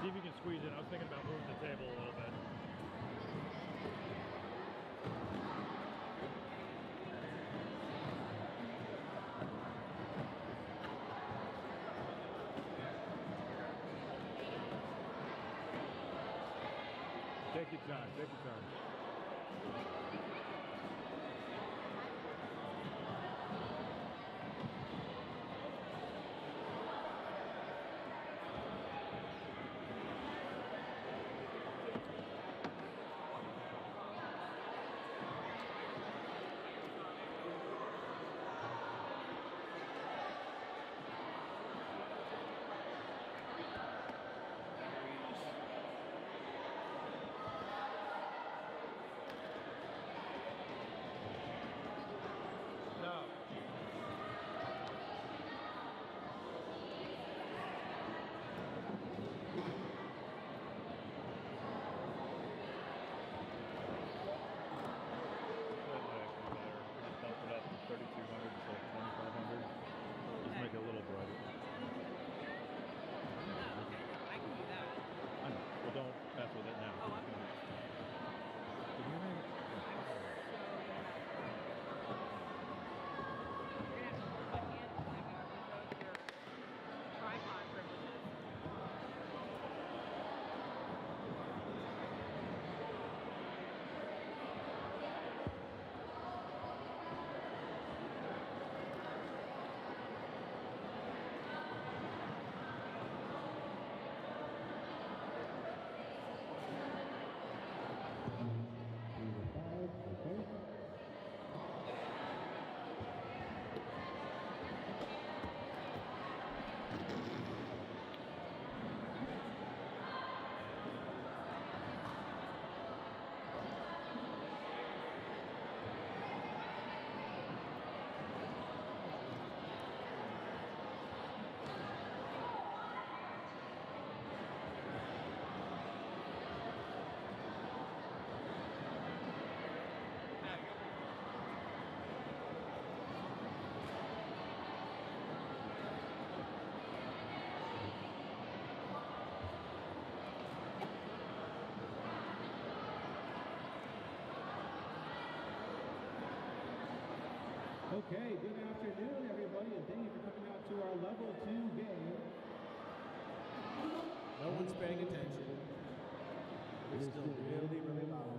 See if you can squeeze it. I was thinking about moving the table a little bit. Take your time, take your time. Okay, good afternoon, everybody, and thank you for coming out to our level 2 game. No one's paying attention. It's still really, really loud.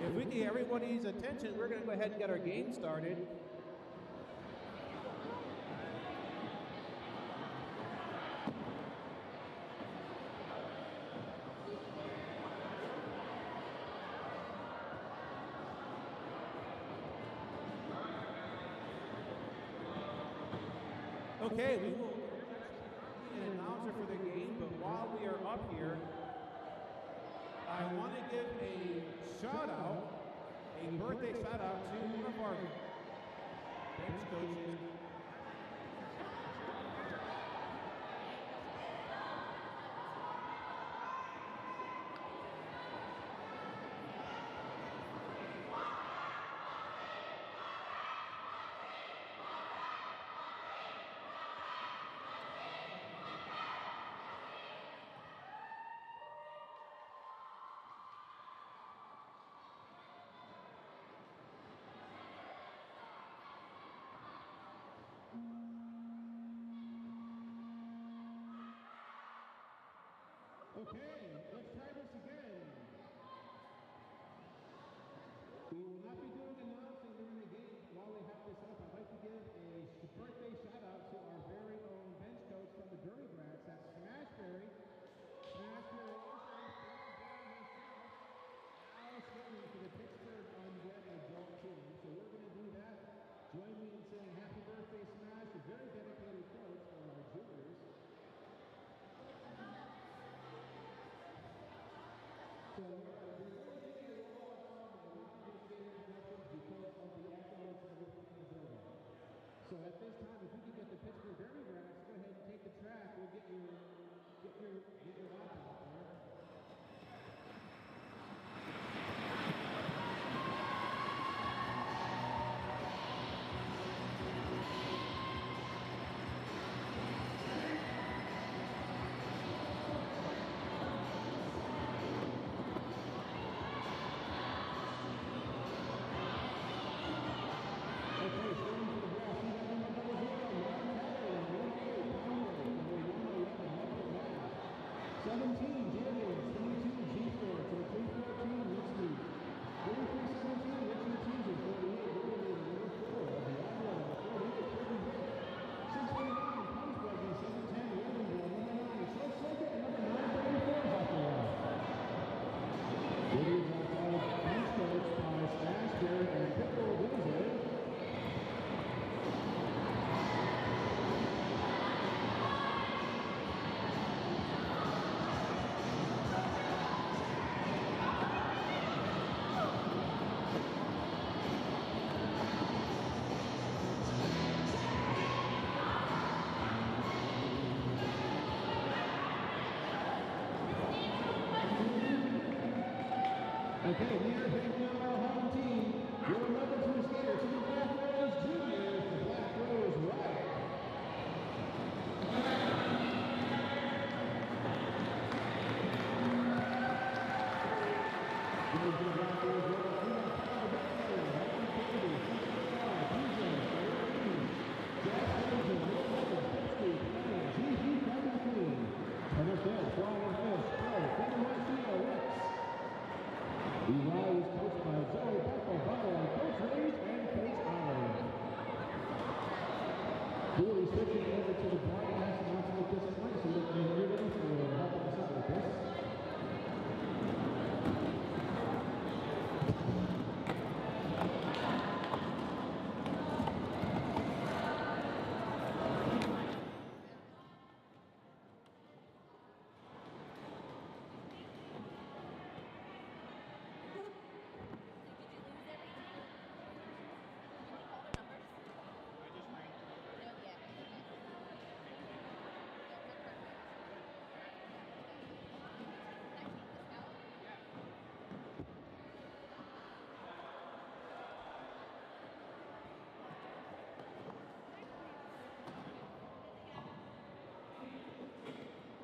If we can get everybody's attention, we're going to go ahead and get our game started. Okay, we will be an announcer for the game, but while we are up here, I want to give a shout out, a birthday shout out to one of our bench coaches. Okay, let's try this again. We will not be doing announcing during the game while we have this up. I'd like to give a birthday shout out to our very own bench coach from the Derby Brats. That's Smashberry. Smashberry is swimming for the Pittsburgh Unwed adult team. So we're going to do that. Join me in saying happy birthday, Smash, a very dedicated coach for our juniors. So at this time, if we can get the Pittsburgh Derby Brats, go ahead and take the track. We'll get your laptop there.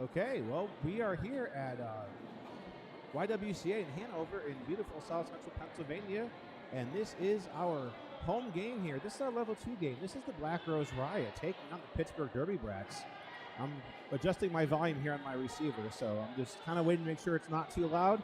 Okay, well, we are here at YWCA in Hanover in beautiful South Central Pennsylvania, and this is our home game here. This is our level 2 game. This is the Black Rose Riot taking on the Pittsburgh Derby Brats. I'm adjusting my volume here on my receiver, so I'm just kind of waiting to make sure it's not too loud.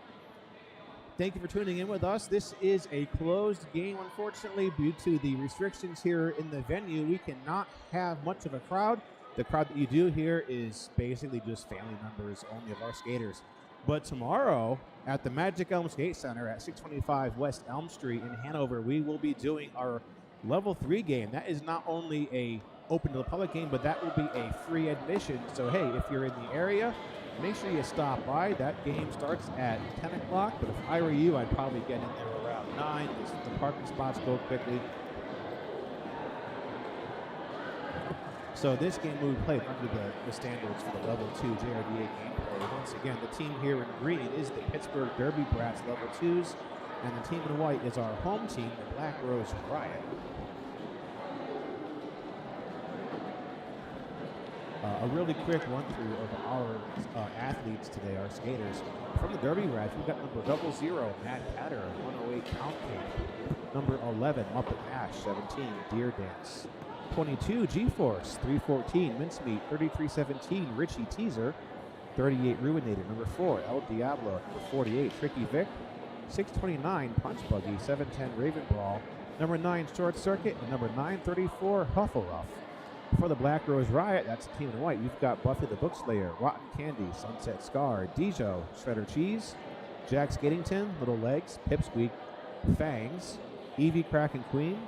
Thank you for tuning in with us. This is a closed game, unfortunately, due to the restrictions here in the venue. We cannot have much of a crowd. The crowd that you do here is basically just family members only of our skaters. But tomorrow at the Magic Elm Skate Center at 625 West Elm Street in Hanover, we will be doing our level 3 game. That is not only a open to the public game, but that will be a free admission. So, hey, if you're in the area, make sure you stop by. That game starts at 10 o'clock, but if I were you, I'd probably get in there around 9 because the parking spots go quickly. So this game will be played under the standards for the level 2 JRDA gameplay. Once again, the team here in green is the Pittsburgh Derby Brats level 2s, and the team in white is our home team, the Black Rose Riot. A really quick run-through of our athletes today, our skaters. From the Derby Brats, we've got number 00, Matt Patter, 108 Count Cake. Number 11, Muppet Ash, 17, Deer Dance. 22, G-Force, 314, Mincemeat, 3317, Richie Teaser, 38, Ruinator, number 4, El Diablo, number 48, Tricky Vic, 629, Punch Buggy, 710, Raven Brawl, number 9, Short Circuit, and number 934, Huffleruff. For the Black Rose Riot, that's the team in white. You've got Buffy the Bookslayer, Rotten Candy, Sunset Scar, Dijo, Shredder Cheese, Jack Skittington, Little Legs, Pipsqueak, Fangs, Evie Kraken Queen,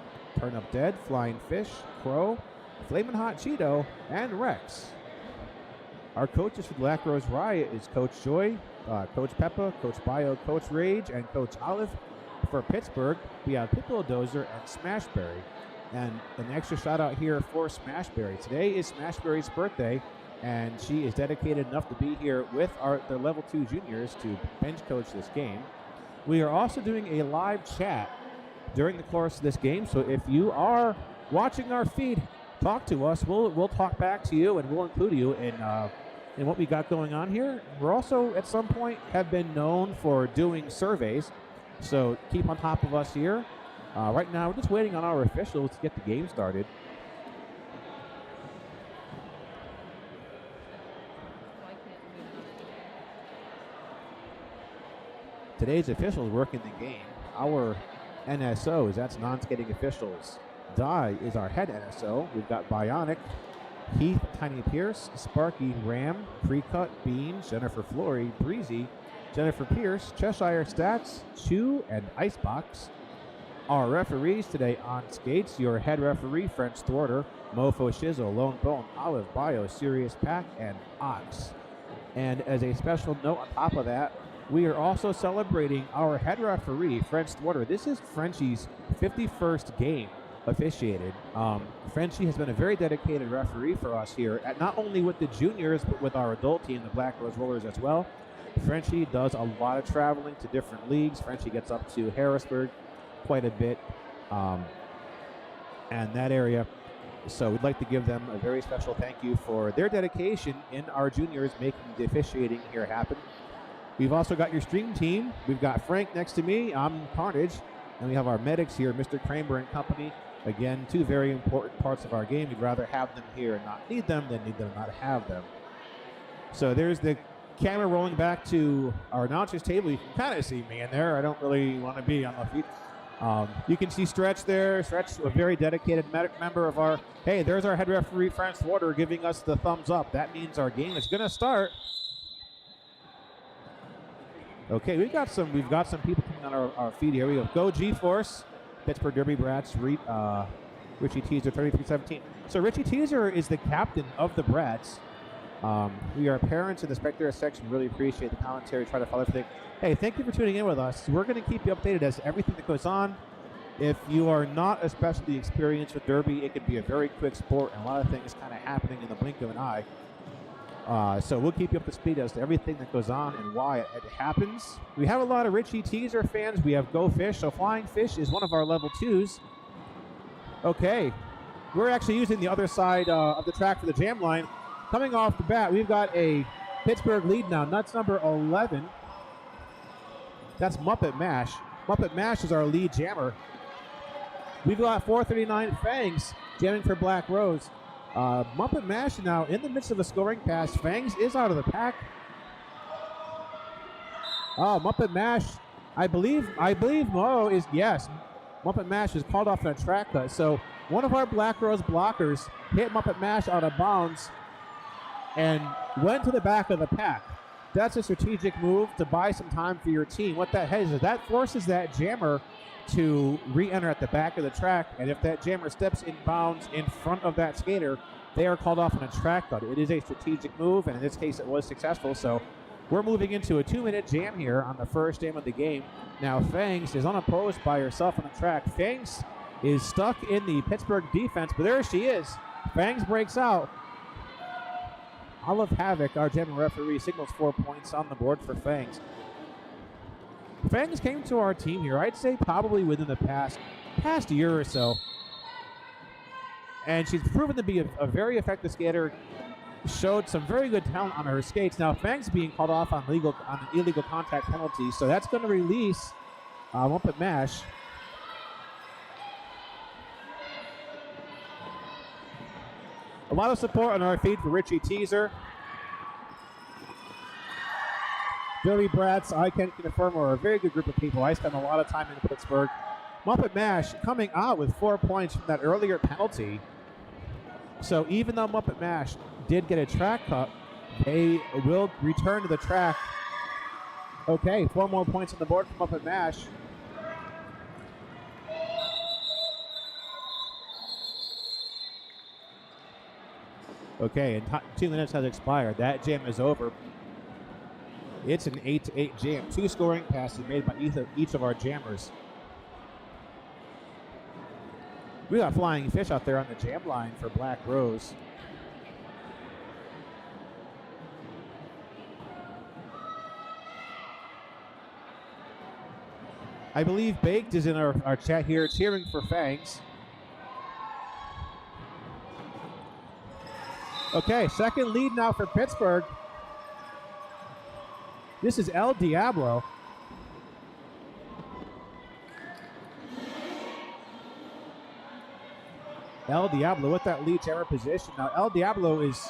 Turn Up Dead, Flying Fish, Crow, Flamin' Hot Cheeto, and Rex. Our coaches for Black Rose Riot is Coach Joy, Coach Peppa, Coach Bio, Coach Rage, and Coach Olive. For Pittsburgh, we have Pippo Dozer and Smashberry. And an extra shout out here for Smashberry. Today is Smashberry's birthday, and she is dedicated enough to be here with the level 2 juniors to bench coach this game. We are also doing a live chat during the course of this game, so if you are watching our feed, talk to us. We'll talk back to you, and we'll include you in what we got going on here. We're also at some point have been known for doing surveys, so keep on top of us here. Right now, we're just waiting on our officials to get the game started. Today's officials working the game. Our NSOs, that's non-skating officials. Di is our head NSO. We've got Bionic, Heath, Tiny Pierce, Sparky, Ram, Precut, Beans, Jennifer Flory, Breezy, Jennifer Pierce, Cheshire Stats, Chew, and Icebox. Our referees today on skates, your head referee, French Thwarter, Mofo Shizzle, Lone Bone, Olive, Bio, Sirius Pack, and Ox. And as a special note on top of that, we are also celebrating our head referee, French Thwarter. This is Frenchie's 51st game officiated. Frenchie has been a very dedicated referee for us here, at not only with the juniors, but with our adult team, the Black Rose Rollers, as well. Frenchie does a lot of traveling to different leagues. Frenchie gets up to Harrisburg quite a bit, and that area. So we'd like to give them a very special thank you for their dedication in our juniors making the officiating here happen. We've also got your stream team. We've got Frank next to me. I'm Carnage, and we have our medics here, Mr. Kramer and company. Again, two very important parts of our game. We'd rather have them here and not need them than need them and not have them. So there's the camera rolling back to our announcer's table. You can kind of see me in there. I don't really want to be on the feet. You can see Stretch there. Stretch, a very dedicated member of our. Hey, there's our head referee, Franz Water, giving us the thumbs up. That means our game is going to start. Okay, we've got some people coming on our feed here. We go G-Force, PIttsburgh Derby Brats, Richie Teaser, 33-17. So Richie Teaser is the captain of the Brats. We are parents in the spectator section. Really appreciate the commentary. Try to follow everything. Hey, thank you for tuning in with us. We're going to keep you updated as to everything that goes on. If you are not especially experienced with Derby, it could be a very quick sport, and a lot of things kind of happening in the blink of an eye. So we'll keep you up to speed as to everything that goes on and why it happens. We have a lot of Richie Teaser fans. We have Go Fish. So Flying Fish is one of our level 2s. Okay. We're actually using the other side of the track for the jam line. Coming off the bat, we've got a Pittsburgh lead now. Nuts number 11. That's Muppet Mash. Muppet Mash is our lead jammer. We've got 439 Fangs jamming for Black Rose. Muppet Mash now in the midst of a scoring pass. Fangs is out of the pack. Oh, Muppet Mash, I believe Mo is, yes. Muppet Mash is called off on a track cut. So one of our Black Rose blockers hit Muppet Mash out of bounds and went to the back of the pack. That's a strategic move to buy some time for your team. What that is that forces that jammer to re-enter at the back of the track, and if that jammer steps in bounds in front of that skater, they are called off on a track cut. It is a strategic move, and in this case it was successful. So we're moving into a 2-minute jam here on the first jam of the game. Now Fangs is unopposed by herself on the track. Fangs is stuck in the Pittsburgh defense, but there she is. Fangs breaks out. Olive Havoc, our jamming referee, signals 4 points on the board for Fangs. Fangs came to our team here, I'd say probably within the past year or so. And she's proven to be a very effective skater, showed some very good talent on her skates. Now, Fangs being called off on an illegal contact penalty, so that's going to release Muppet Mash. A lot of support on our feed for Richie Teaser. Derby Brats, I can confirm, are a very good group of people. I spend a lot of time in Pittsburgh. Muppet Mash coming out with 4 points from that earlier penalty. So even though Muppet Mash did get a track cut, they will return to the track. Okay, 4 more points on the board for Muppet Mash. Okay, and 2 minutes has expired. That jam is over. It's an 8-8 jam. 2 scoring passes made by each of our jammers. We got Flying Fish out there on the jam line for Black Rose. I believe Baked is in our chat here cheering for Fangs. Okay, second lead now for Pittsburgh. This is El Diablo. El Diablo with that lead jammer position. Now El Diablo is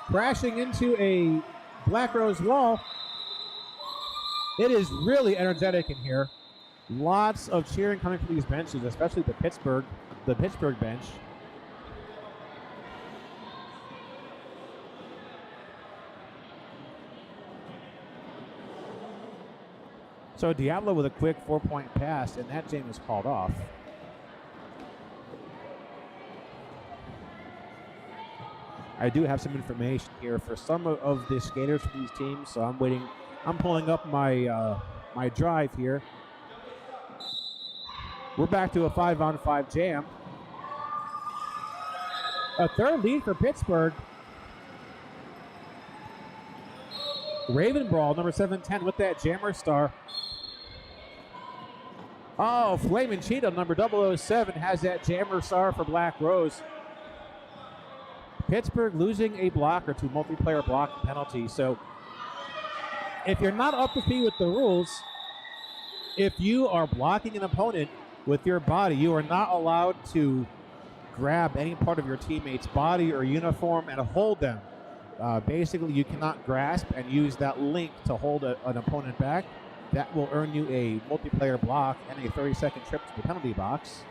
crashing into a Black Rose wall. It is really energetic in here. Lots of cheering coming from these benches, especially the Pittsburgh bench. So Diablo with a quick 4-point pass, and that jam is called off. I do have some information here for some of the skaters from these teams, so I'm waiting. I'm pulling up my my drive here. We're back to a 5-on-5 jam. A third lead for Pittsburgh. Raven Brawl, number 710, with that jammer star. Oh, Flamin' Cheetah, number 007, has that jammer star for Black Rose. Pittsburgh losing a blocker to multiplayer block penalty. So if you're not up to speed with the rules, if you are blocking an opponent with your body, you are not allowed to grab any part of your teammate's body or uniform and hold them. Basically, you cannot grasp and use that link to hold an opponent back. That will earn you a multiplayer block and a 30-second trip to the penalty box.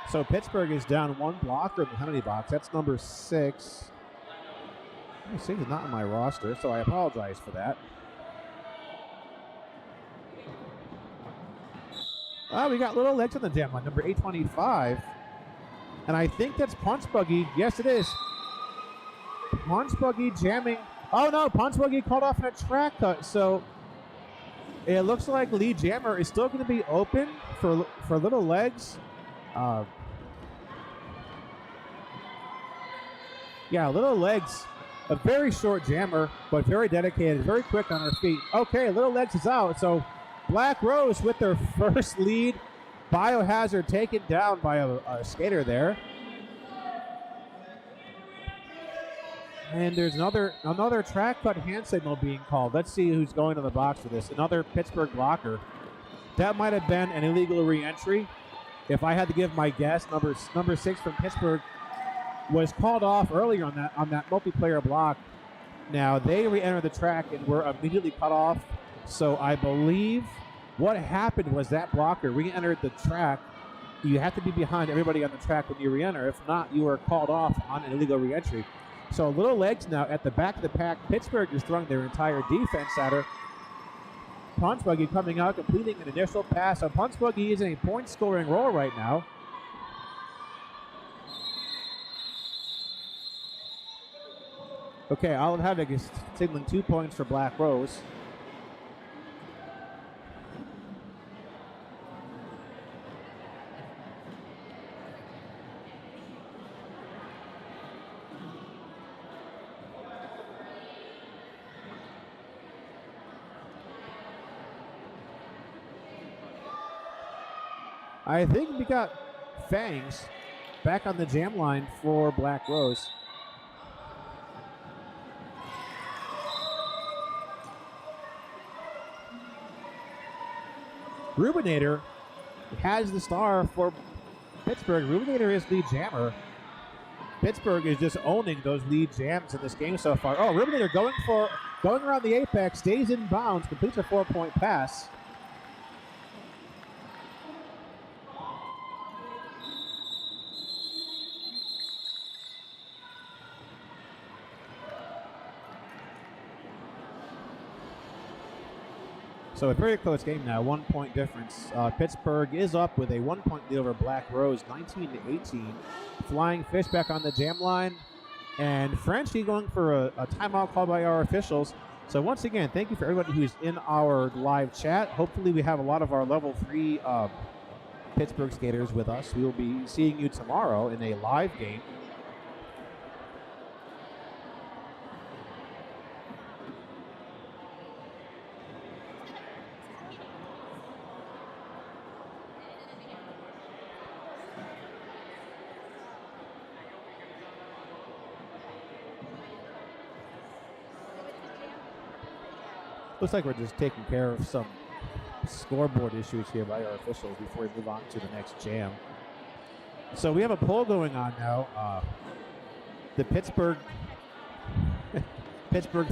So Pittsburgh is down one blocker in the penalty box. That's number 6. Number 6 is not on my roster, so I apologize for that. We got little legs on the jam line, number 825. And I think that's Punch Buggy. Yes, it is. Punch Buggy jamming. Oh, no, Punch Buggy called off in a track cut. So it looks like Lee Jammer is still going to be open for little legs. Yeah, little legs. A very short jammer, but very dedicated, very quick on her feet. Okay, little legs is out. So Black Rose with their first lead. Biohazard taken down by a skater there. And there's another track cut hand signal being called. Let's see who's going to the box for this. Another Pittsburgh blocker. That might have been an illegal re-entry. If I had to give my guess, number 6 from Pittsburgh was called off earlier on that multiplayer block. Now they re-entered the track and were immediately cut off. So I believe what happened was that blocker re-entered the track. You have to be behind everybody on the track when you re-enter. If not, you are called off on an illegal re-entry. So little legs now at the back of the pack. Pittsburgh is throwing their entire defense at her. Punch Buggy coming out, completing an initial pass. So Punch Buggy is in a point-scoring role right now. Okay, I'll have it signaling 2 points for Black Rose. I think we got Fangs back on the jam line for Black Rose. Rubinator has the star for Pittsburgh. Rubinator is lead jammer. Pittsburgh is just owning those lead jams in this game so far. Oh, Rubinator going around the apex, stays in bounds, completes a 4-point pass. So a very close game now, 1 point difference. Pittsburgh is up with a 1 point lead over Black Rose, 19-18. Flying Fish back on the jam line. And Frenchie going for a timeout called by our officials. So once again, thank you for everybody who's in our live chat. Hopefully we have a lot of our level 3 Pittsburgh skaters with us. We will be seeing you tomorrow in a live game. Looks like we're just taking care of some scoreboard issues here by our officials before we move on to the next jam. So we have a poll going on now. The Pittsburgh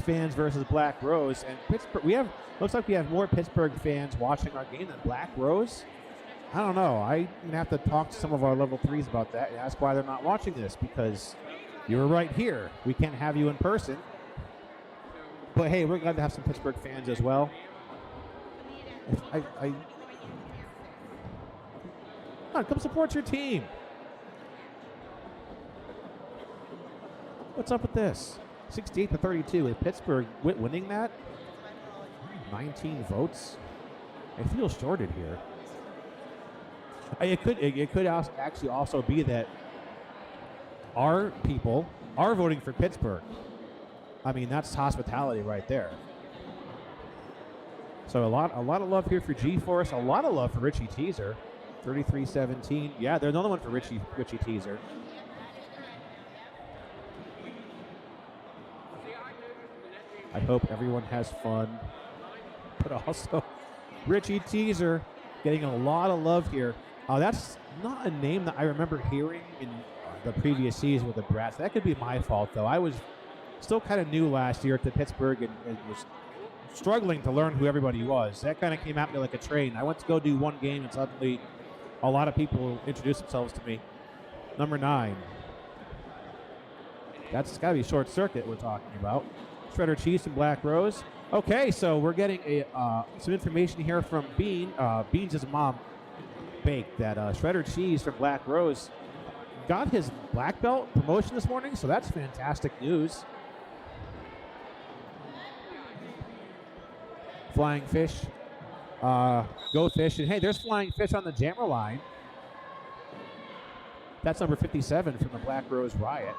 fans versus Black Rose, and Pittsburgh. Looks like we have more Pittsburgh fans watching our game than Black Rose. I don't know. I'm gonna have to talk to some of our level 3s about that and ask why they're not watching this, because you were right here. We can't have you in person. But hey, we're glad to have some Pittsburgh fans as well. Come support your team. What's up with this? 68-32 with Pittsburgh winning that. 19 votes. I feel shorted here. It could actually also be that our people are voting for Pittsburgh. I mean, that's hospitality right there. So a lot of love here for G-Force. A lot of love for Richie Teaser. 33-17. Yeah, there's another one for Richie Teaser. I hope everyone has fun. But also, Richie Teaser getting a lot of love here. That's not a name that I remember hearing in the previous season with the Brats. That could be my fault, though. I was still kind of new last year to Pittsburgh and was struggling to learn who everybody was. That kind of came at me like a train. I went to go do one game, and suddenly a lot of people introduced themselves to me. Number 9. That's got to be Short Circuit we're talking about. Shredder Cheese and Black Rose. Okay, so we're getting some information here from Bean. Beans' mom baked that Shredder Cheese from Black Rose got his black belt promotion this morning, so that's fantastic news. Flying Fish. Go Fish. And hey, there's Flying Fish on the jammer line. That's number 57 from the Black Rose Riot.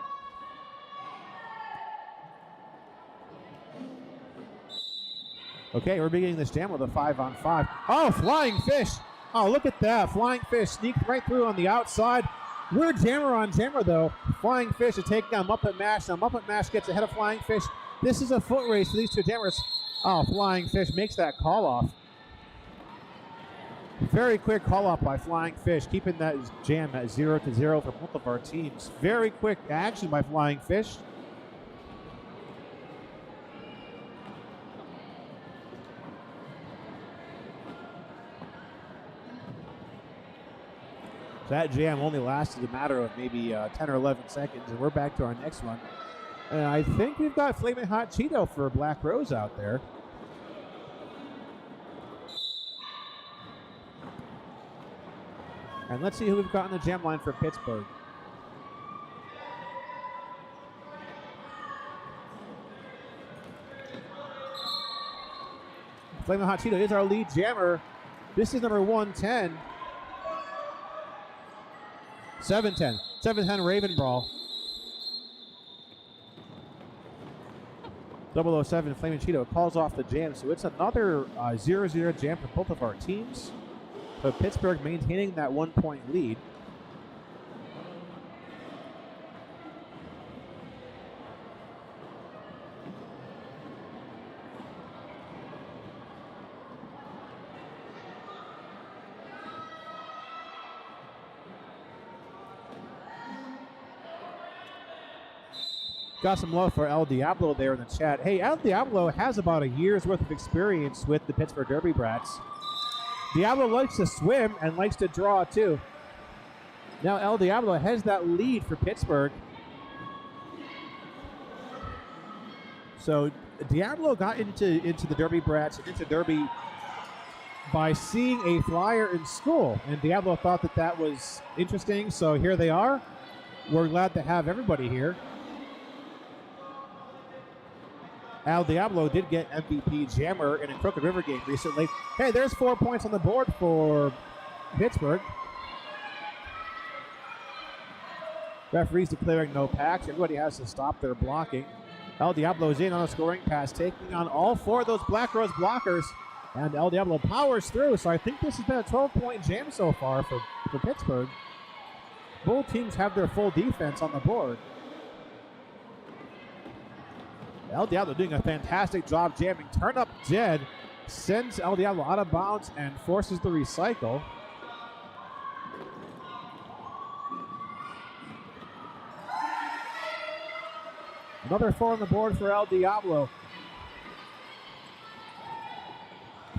Okay, we're beginning this jam with a 5-on-5. Oh, Flying Fish. Oh, look at that. Flying Fish sneaked right through on the outside. We're jammer on jammer, though. Flying Fish is taking on Muppet Mash. Now Muppet Mash gets ahead of Flying Fish. This is a foot race for these two jammers. Oh, Flying Fish makes that call off. Very quick call off by Flying Fish, keeping that jam at 0-0 for both of our teams. Very quick action by Flying Fish. So that jam only lasted a matter of maybe 10 or 11 seconds, and we're back to our next one. And I think we've got Flamin' Hot Cheeto for Black Rose out there. And let's see who we've got on the jam line for Pittsburgh. Flamin' Hot Cheeto is our lead jammer. This is number 110. 710. 710 Raven Brawl. 007 Flamin' Cheeto calls off the jam, so it's another 0-0 jam for both of our teams. But Pittsburgh maintaining that 1-point lead. Got some love for El Diablo there in the chat. Hey, El Diablo has about a year's worth of experience with the Pittsburgh Derby Brats. Diablo likes to swim and likes to draw too. Now El Diablo has that lead for Pittsburgh. So Diablo got into the Derby Brats and into Derby by seeing a flyer in school, and Diablo thought that was interesting. So here they are. We're glad to have everybody here. Al Diablo did get MVP jammer in a Crooked River game recently. Hey, there's 4 points on the board for Pittsburgh. Referees declaring no packs. Everybody has to stop their blocking. El Diablo's in on a scoring pass, taking on all 4 of those Black Rose blockers. And El Diablo powers through. So I think this has been a 12-point jam so far for Pittsburgh. Both teams have their full defense on the board. El Diablo doing a fantastic job jamming. Turn Up Jed sends El Diablo out of bounds and forces the recycle. Another 4 on the board for El Diablo.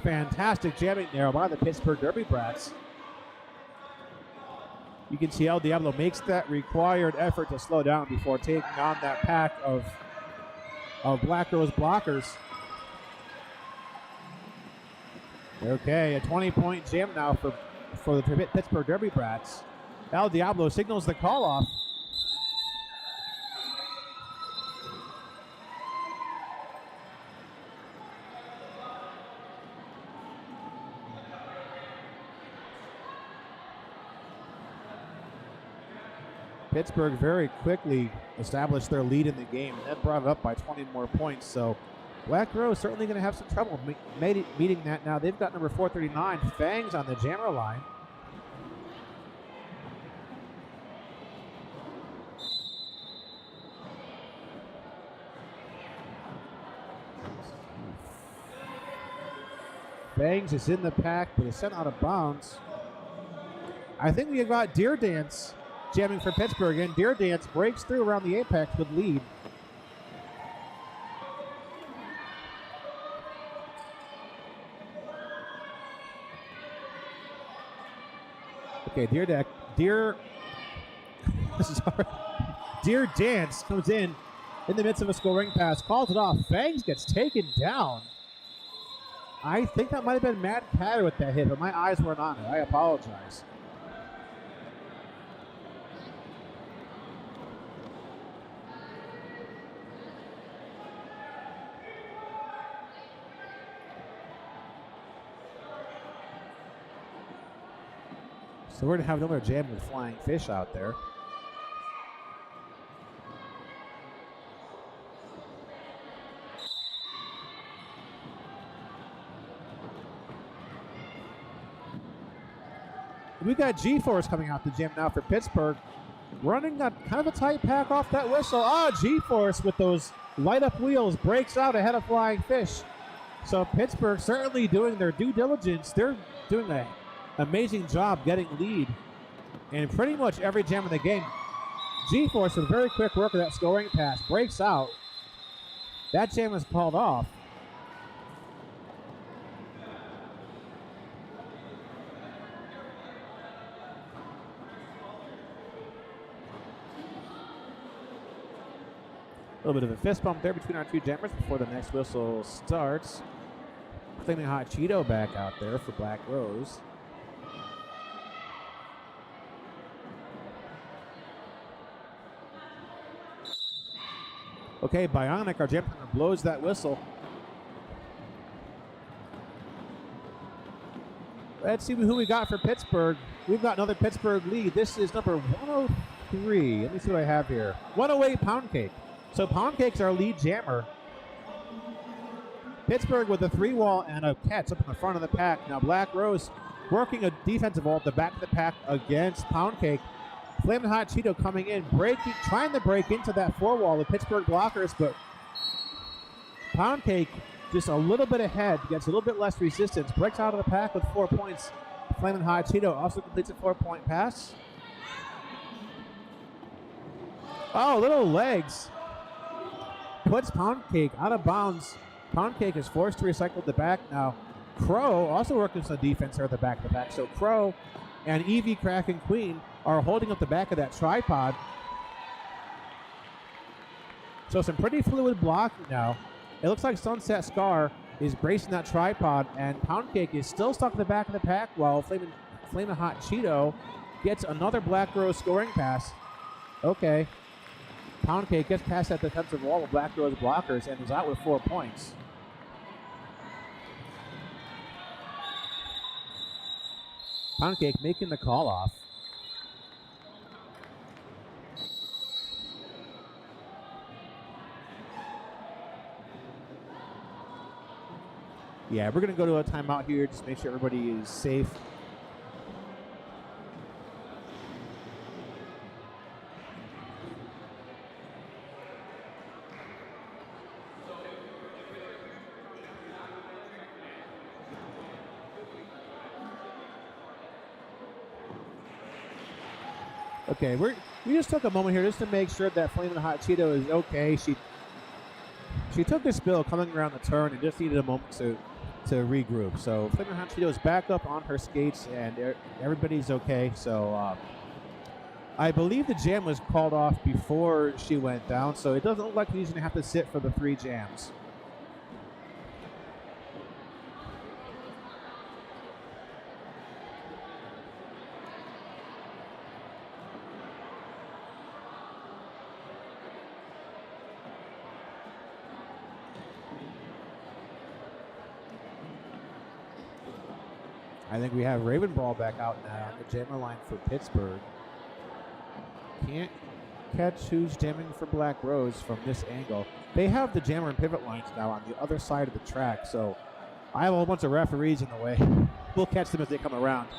Fantastic jamming there by the Pittsburgh Derby Brats. You can see El Diablo makes that required effort to slow down before taking on that pack of Black Rose blockers. Okay, a 20-point jam now for the Pittsburgh Derby Brats. El Diablo signals the call-off. Pittsburgh very quickly established their lead in the game and then brought it up by 20 more points. So Black Rose certainly going to have some trouble meeting that now. They've got number 439, Fangs, on the jammer line. Fangs is in the pack, but is sent out of bounds. I think we've got Deer Dance jamming for Pittsburgh, and Deer Dance breaks through around the apex with lead. Okay, Deer Dance comes in the midst of a scoring pass, calls it off. Fangs gets taken down. I think that might have been Matt Patter with that hit, but my eyes weren't on it. I apologize. So we're going to have another jam with flying fish out there. We've got G-Force coming out the gym now for Pittsburgh. Running a kind of a tight pack off that whistle. G-Force with those light-up wheels breaks out ahead of Flying Fish. So Pittsburgh certainly doing their due diligence. They're doing an amazing job getting lead in pretty much every jam in the game. G-Force with very quick work of that scoring pass. Breaks out. That jam is called off. A little bit of a fist bump there between our two jammers before the next whistle starts. Flaming Hot Cheeto back out there for Black Rose. Okay, Bionic, our jam partner, blows that whistle. Let's see who we got for Pittsburgh. We've got another Pittsburgh lead. This is number 103. Let me see what I have here. 108 Pound Cake. So Pound Cake's our lead jammer. Pittsburgh with a 3-wall and a catch up in the front of the pack. Now Black Rose working a defensive wall at the back of the pack against Pound Cake. Flamin' Hot Cheeto coming in, trying to break into that 4-wall of Pittsburgh blockers, but Pound Cake just a little bit ahead, gets a little bit less resistance, breaks out of the pack with 4 points. Flamin' Hot Cheeto also completes a 4-point pass. Little legs. Puts Pound Cake out of bounds. Pound Cake is forced to recycle the back now. Crow also working some defense there at the back of the pack. So Crow and Evie, Crack, and Queen are holding up the back of that tripod. So some pretty fluid blocking now. It looks like Sunset Scar is bracing that tripod, and Pound Cake is still stuck in the back of the pack while Flamin' Hot Cheeto gets another Black Rose scoring pass. Okay. Pound Cake gets past that defensive wall of Black Rose blockers and is out with 4 points. Pound Cake making the call off. Yeah, we're going to go to a timeout here, just make sure everybody is safe. Okay, we just took a moment here just to make sure that Flamin' Hot Cheeto is okay. She took a spill coming around the turn and just needed a moment to regroup. So Flamin' Hot Cheeto is back up on her skates and everybody's okay. So I believe the jam was called off before she went down, so it doesn't look like she's going to have to sit for the 3 jams. I think we have Raven Ball back out now on the jammer line for Pittsburgh. Can't catch who's jamming for Black Rose from this angle. They have the jammer and pivot lines now on the other side of the track, so I have a whole bunch of referees in the way. We'll catch them as they come around.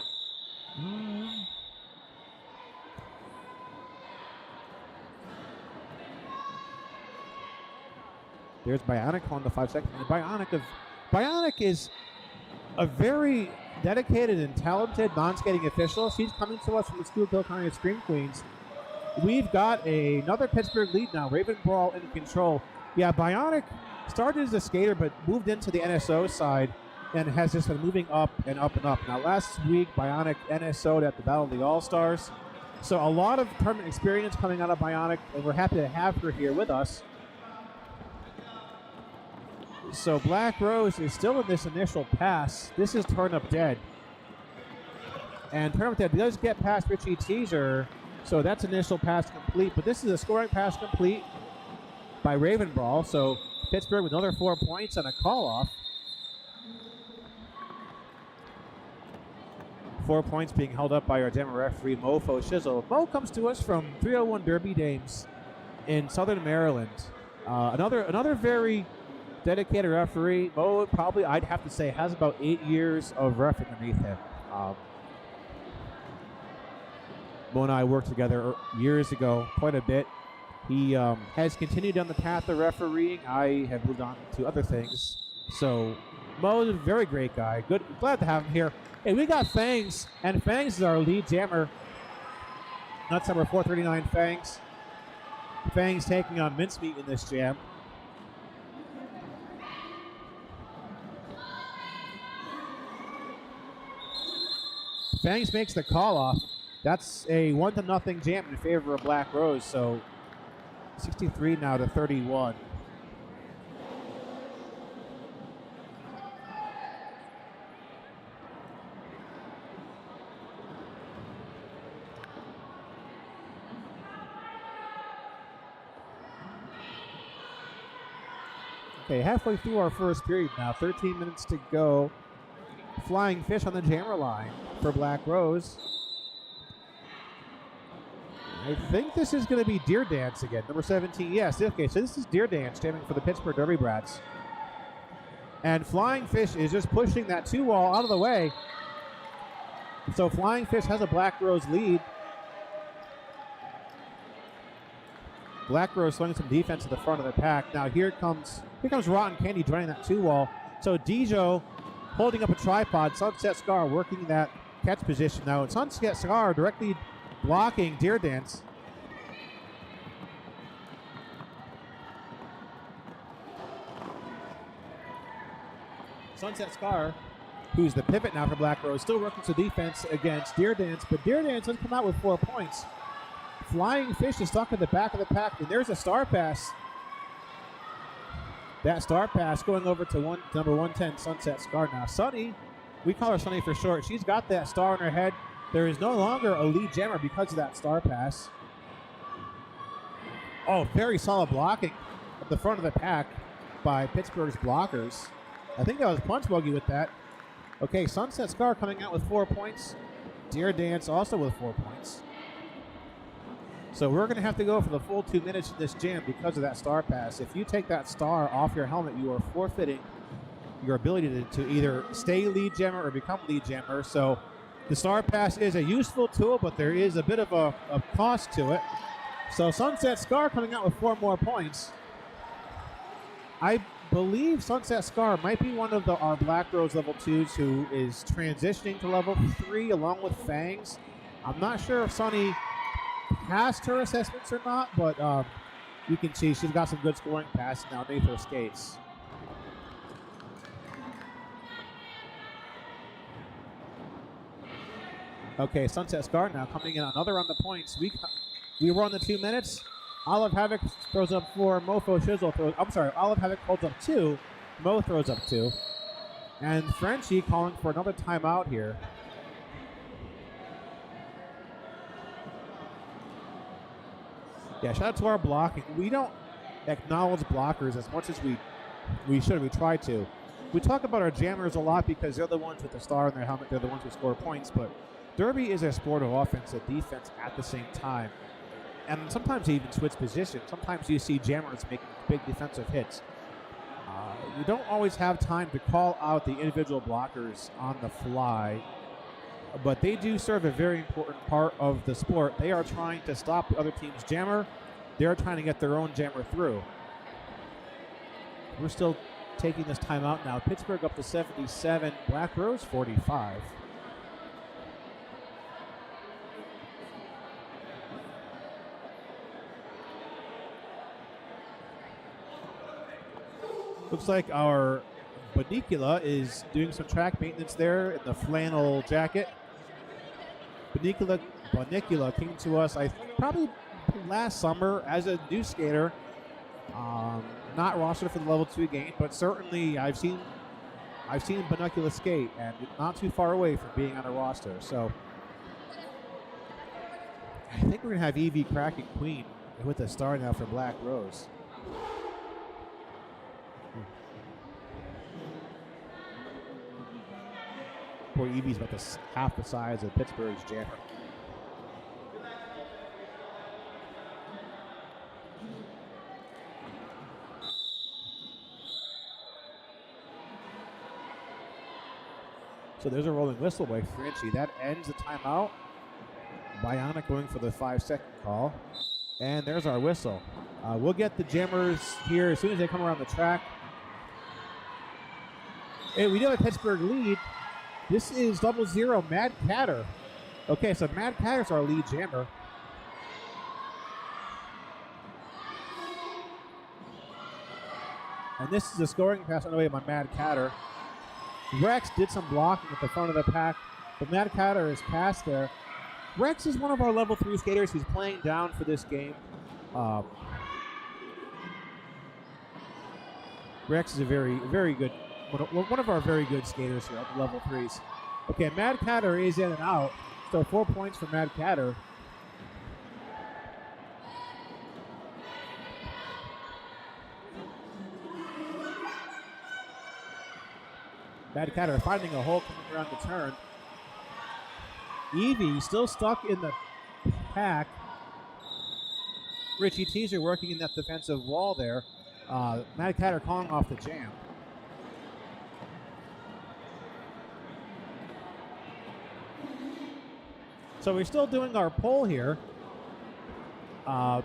There's Bionic on the 5 seconds. And Bionic is a very dedicated and talented non-skating official. She's coming to us from the Schuylkill County Scream Queens. We've got another Pittsburgh lead now. Raven Brawl in control. Yeah, Bionic started as a skater but moved into the NSO side and has just been moving up and up and up. Now, last week, Bionic NSO'd at the Battle of the All-Stars. So a lot of tournament experience coming out of Bionic, and we're happy to have her here with us. So Black Rose is still in this initial pass. This is Turnip Dead. And Turnip Dead does get past Richie Teaser, so that's initial pass complete. But this is a scoring pass complete by Raven Brawl. So Pittsburgh with another 4 points and a call-off. 4 points being held up by our demo referee, Mofo Shizzle. Mo comes to us from 301 Derby Dames in Southern Maryland. Another very dedicated referee. Mo probably, I'd have to say, has about 8 years of ref underneath him. Mo and I worked together years ago, quite a bit. He has continued down the path of refereeing. I have moved on to other things. So Mo is a very great guy. Good, glad to have him here. Hey, we got Fangs, and Fangs is our lead jammer. That's number 439, Fangs. Fangs taking on Mincemeat in this jam. Fangs makes the call off. That's a 1-0 jam in favor of Black Rose, so 63 now to 31. Okay, halfway through our first period now, 13 minutes to go. Flying Fish on the jammer line for Black Rose. I think this is going to be Deer Dance again, number 17. Yes, okay, so this is Deer Dance jamming for the Pittsburgh Derby Brats. And Flying Fish is just pushing that 2-wall out of the way. So Flying Fish has a Black Rose lead. Black Rose swinging some defense at the front of the pack. Now here comes Rotten Candy joining that 2-wall. So Dijo holding up a tripod. Sunset Scar working that catch position now. And Sunset Scar directly blocking Deer Dance. Sunset Scar, who's the pivot now for Black Rose, still working some defense against Deer Dance. But Deer Dance doesn't come out with 4 points. Flying Fish is stuck at the back of the pack, and there's a star pass. That star pass going over to number 110, Sunset Scar. Now, Sunny, we call her Sunny for short. She's got that star in her head. There is no longer a lead jammer because of that star pass. Oh, very solid blocking at the front of the pack by Pittsburgh's blockers. I think that was Punch Bogey with that. Okay, Sunset Scar coming out with 4 points. Deer Dance also with 4 points. So we're going to have to go for the full 2 minutes in this jam because of that star pass. If you take that star off your helmet, you are forfeiting your ability to either stay lead jammer or become lead jammer. So the star pass is a useful tool, but there is a bit of a cost to it. So Sunset Scar coming out with 4 more points. I believe Sunset Scar might be one of our Black Rose level 2s who is transitioning to level 3 along with Fangs. I'm not sure if Sunny passed her assessments or not, but you can see she's got some good scoring passes now underneath her skates. Okay, Sunset Scar now coming in another on the points. We were on the 2 minutes. Olive Havoc throws up 4. Mofo Shizzle Olive Havoc holds up 2. Mo throws up 2. And Frenchie calling for another timeout here. Yeah, shout out to our blocking. We don't acknowledge blockers as much as we should. We try to. We talk about our jammers a lot because they're the ones with the star in their helmet. They're the ones who score points. But Derby is a sport of offense and defense at the same time. And sometimes they even switch positions. Sometimes you see jammers making big defensive hits. You don't always have time to call out the individual blockers on the fly. But they do serve a very important part of the sport. They are trying to stop the other team's jammer. They're trying to get their own jammer through. We're still taking this timeout now. Pittsburgh up to 77. Black Rose 45. Looks like our Banicula is doing some track maintenance there in the flannel jacket. Banicula came to us, I think, probably last summer as a new skater. Not rostered for the level 2 game, but certainly I've seen Banicula skate, and not too far away from being on a roster. So I think we're gonna have Evie cracking Queen with a star now for Black Rose. Poor Evie's about half the size of Pittsburgh's jammer. So there's a rolling whistle by Franchi. That ends the timeout. Bionic going for the 5-second call. And there's our whistle. We'll get the jammers here as soon as they come around the track. And we do have a Pittsburgh lead. This is 00 Mad Catter. Okay, so Mad Catter's our lead jammer. And this is a scoring pass on the way by Mad Catter. Rex did some blocking at the front of the pack, but Mad Catter is past there. Rex is one of our level 3 skaters. He's playing down for this game. Rex is a very, very good, one of our very good skaters here at the level 3s. Okay, Mad Catter is in and out, so 4 points for Mad Catter. Mad Catter finding a hole coming around the turn. Evie still stuck in the pack. Richie Teaser working in that defensive wall there. Mad Catter calling off the jam. So we're still doing our poll here for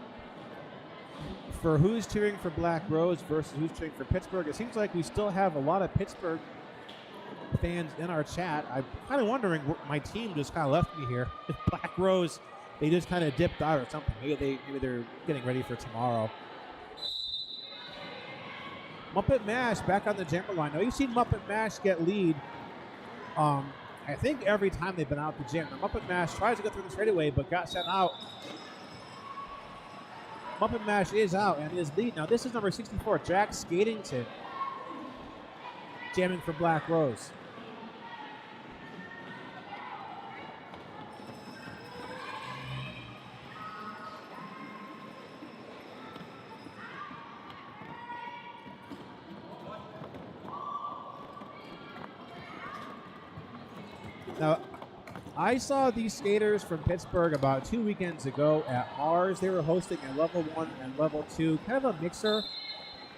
who's cheering for Black Rose versus who's cheering for Pittsburgh. It seems like we still have a lot of Pittsburgh fans in our chat. I'm kind of wondering, my team just kind of left me here. If Black Rose, they just kind of dipped out or something. Maybe they're getting ready for tomorrow. Muppet Mash back on the jammer line. Now you've seen Muppet Mash get lead. I think every time they've been out the jam. Now, Muppet Mash tries to go through the straightaway, but got sent out. Muppet Mash is out and is lead. Now this is number 64, Jack Skatington, jamming for Black Rose. Now, I saw these skaters from Pittsburgh about 2 weekends ago at Mars. They were hosting a level 1 and level 2, kind of a mixer.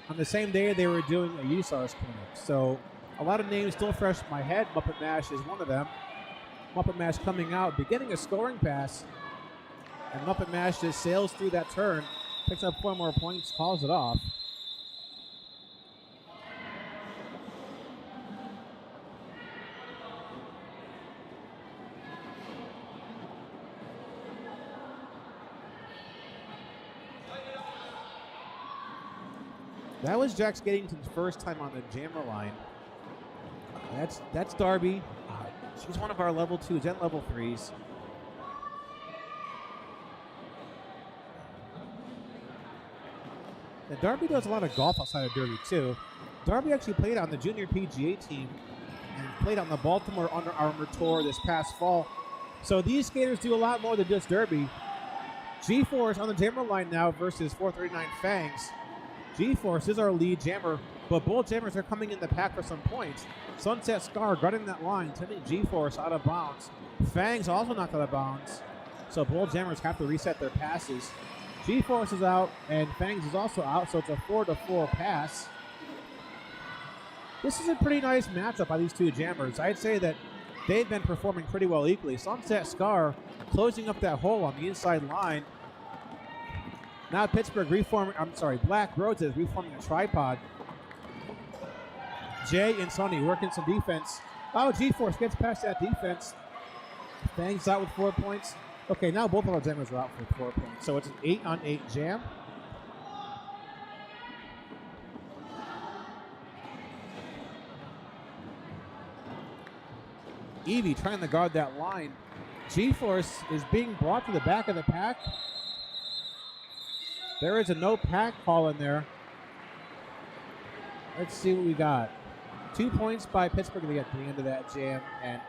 On the same day, they were doing a USARS clinic. So a lot of names still fresh in my head. Muppet Mash is one of them. Muppet Mash coming out, beginning a scoring pass. And Muppet Mash just sails through that turn, picks up 4 more points, calls it off. That was Jack Skatington's first time on the jammer line. That's Darby. She's one of our level 2s and level 3s. And Darby does a lot of golf outside of Derby too. Darby actually played on the junior PGA team and played on the Baltimore Under Armour Tour this past fall. So these skaters do a lot more than just Derby. G-Force on the jammer line now versus 439 Fangs. G-Force is our lead jammer, but both jammers are coming in the pack for some points. Sunset Scar guarding that line, sending G-Force out of bounds. Fangs also knocked out of bounds, so both jammers have to reset their passes. G-Force is out, and Fangs is also out, so it's a 4-4 pass. This is a pretty nice matchup by these two jammers. I'd say that they've been performing pretty well equally. Sunset Scar closing up that hole on the inside line. Now Black Rose is reforming a tripod. Jay and Sonny working some defense. Oh, G-Force gets past that defense. Fangs out with 4 points. Okay, now both of our jammers are out for 4 points. So it's an 8-on-8 jam. Evie trying to guard that line. G-Force is being brought to the back of the pack. There is a no pack call in there. Let's see what we got. 2 points by Pittsburgh at the end of that jam, and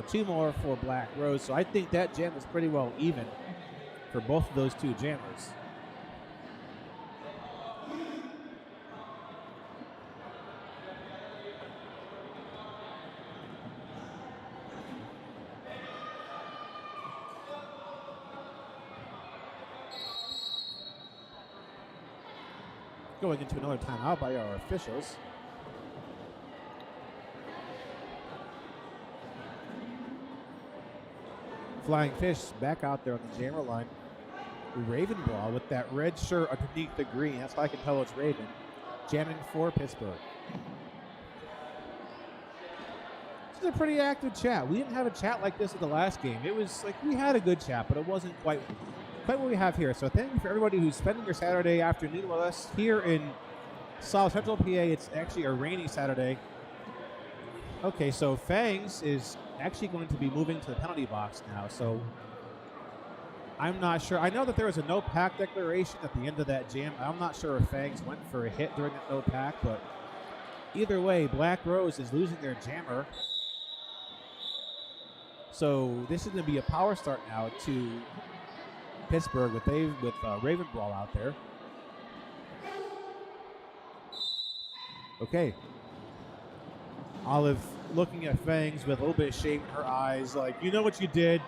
two more for Black Rose. So I think that jam is pretty well even for both of those two jammers. Going into another timeout by our officials. Flying Fish back out there on the jammer line. Ravenbrawl with that red shirt underneath the green. That's why I can tell it's Raven. Jamming for Pittsburgh. This is a pretty active chat. We didn't have a chat like this at the last game. It was like we had a good chat, but it wasn't quite what we have here. So thank you for everybody who's spending your Saturday afternoon with us here in South Central PA. It's actually a rainy Saturday. Okay, so Fangs is actually going to be moving to the penalty box now. So I'm not sure. I know that there was a no pack declaration at the end of that jam. I'm not sure if Fangs went for a hit during that no pack, but either way, Black Rose is losing their jammer. So this is going to be a power start now to Pittsburgh with Ravenbrawl out there. Okay. Olive looking at Fangs with a little bit of shame in her eyes, like, you know what you did.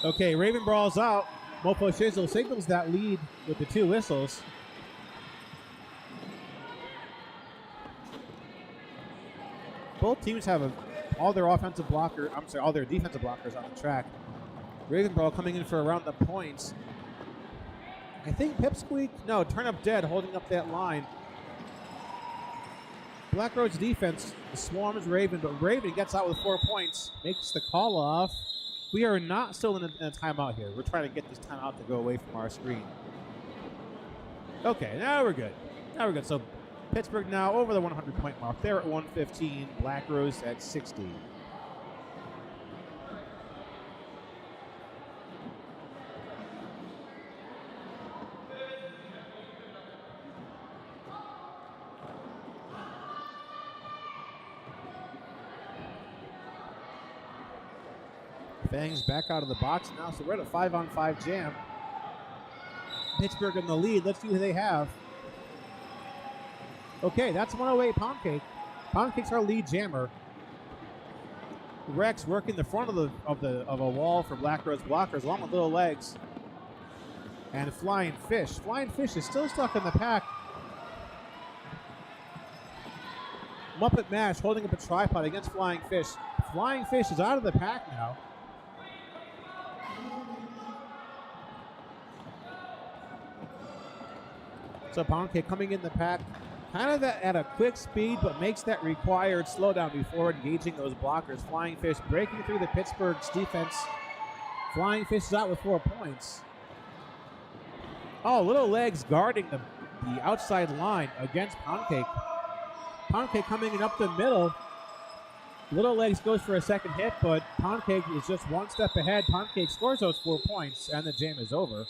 Okay, Ravenbrawl's out. Mofo Shizzle signals that lead with the 2 whistles. Both teams have all their defensive blockers on the track. Ravenbrawl coming in for around the points. I think Pipsqueak, no, Turn Up Dead holding up that line. Black Rose defense swarms Raven, but Raven gets out with 4 points, makes the call off. We are not still in a timeout here. We're trying to get this timeout to go away from our screen. Okay, now we're good. So Pittsburgh now over the 100-point mark. They're at 115. Black Rose at 60. Fangs back out of the box now, so we're at a 5-on-5 jam. Pittsburgh in the lead. Let's see who they have. Okay, that's 108 Pound Cake. Pound Cake's our lead jammer. Rex working the front of a wall for Black Rose blockers, along with little legs. And Flying Fish. Flying Fish is still stuck in the pack. Muppet Mash holding up a tripod against Flying Fish. Flying Fish is out of the pack now. So Pound Cake coming in the pack, kind of at a quick speed, but makes that required slowdown before engaging those blockers. Flying Fish breaking through the Pittsburgh's defense. Flying Fish is out with 4 points. Oh, Little Legs guarding the outside line against Pound Cake. Pound Cake coming in up the middle. Little Legs goes for a second hit, but Pound Cake is just one step ahead. Pound Cake scores those 4 points, and the jam is over.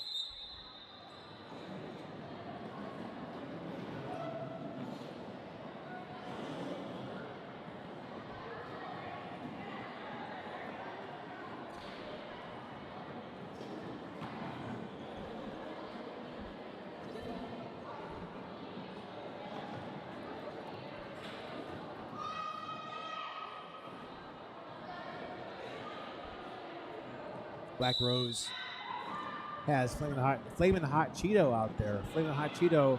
Black Rose has Flamin' Hot Cheeto out there. Flamin' Hot Cheeto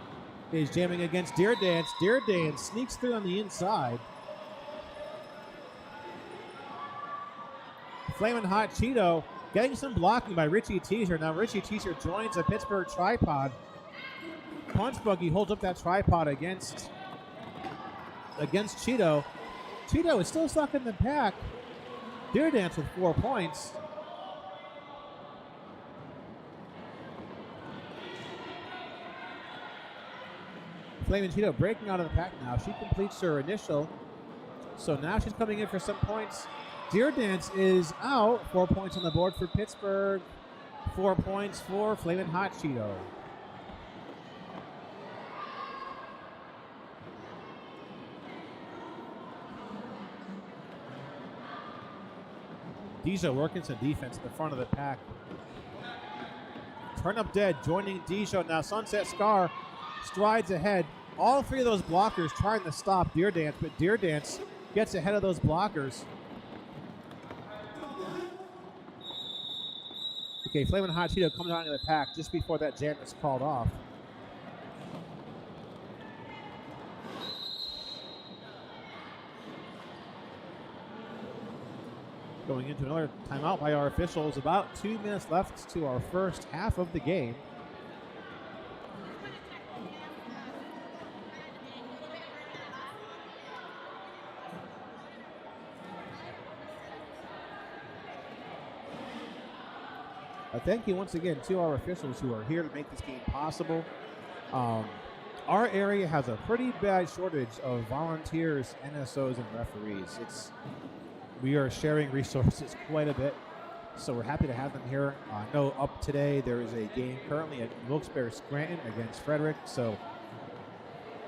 is jamming against Deer Dance. Deer Dance sneaks through on the inside. Flamin' Hot Cheeto getting some blocking by Richie Teaser. Now Richie Teaser joins a Pittsburgh tripod. Punch Buggy holds up that tripod against Cheeto. Cheeto is still stuck in the pack. Deer Dance with 4 points. Flamin' Cheeto breaking out of the pack now. She completes her initial So now she's coming in for some points. Deer Dance is out. 4 points on the board for Pittsburgh. 4 points for Flamin' Hot Cheeto. Deja working some defense at the front of the pack. Turn Up Dead joining Deja. Now Sunset Scar strides ahead. All three of those blockers trying to stop Deer Dance, but Deer Dance gets ahead of those blockers. Okay, Flamin' Hot Cheeto comes out into the pack just before that jam is called off. Going into another timeout by our officials. About 2 minutes left to our first half of the game. Thank you once again to our officials who are here to make this game possible. Our area has a pretty bad shortage of volunteers, NSOs, and referees. We are sharing resources quite a bit, so we're happy to have them here. I know up today there is a game currently at Wilkes-Barre Scranton against Frederick, so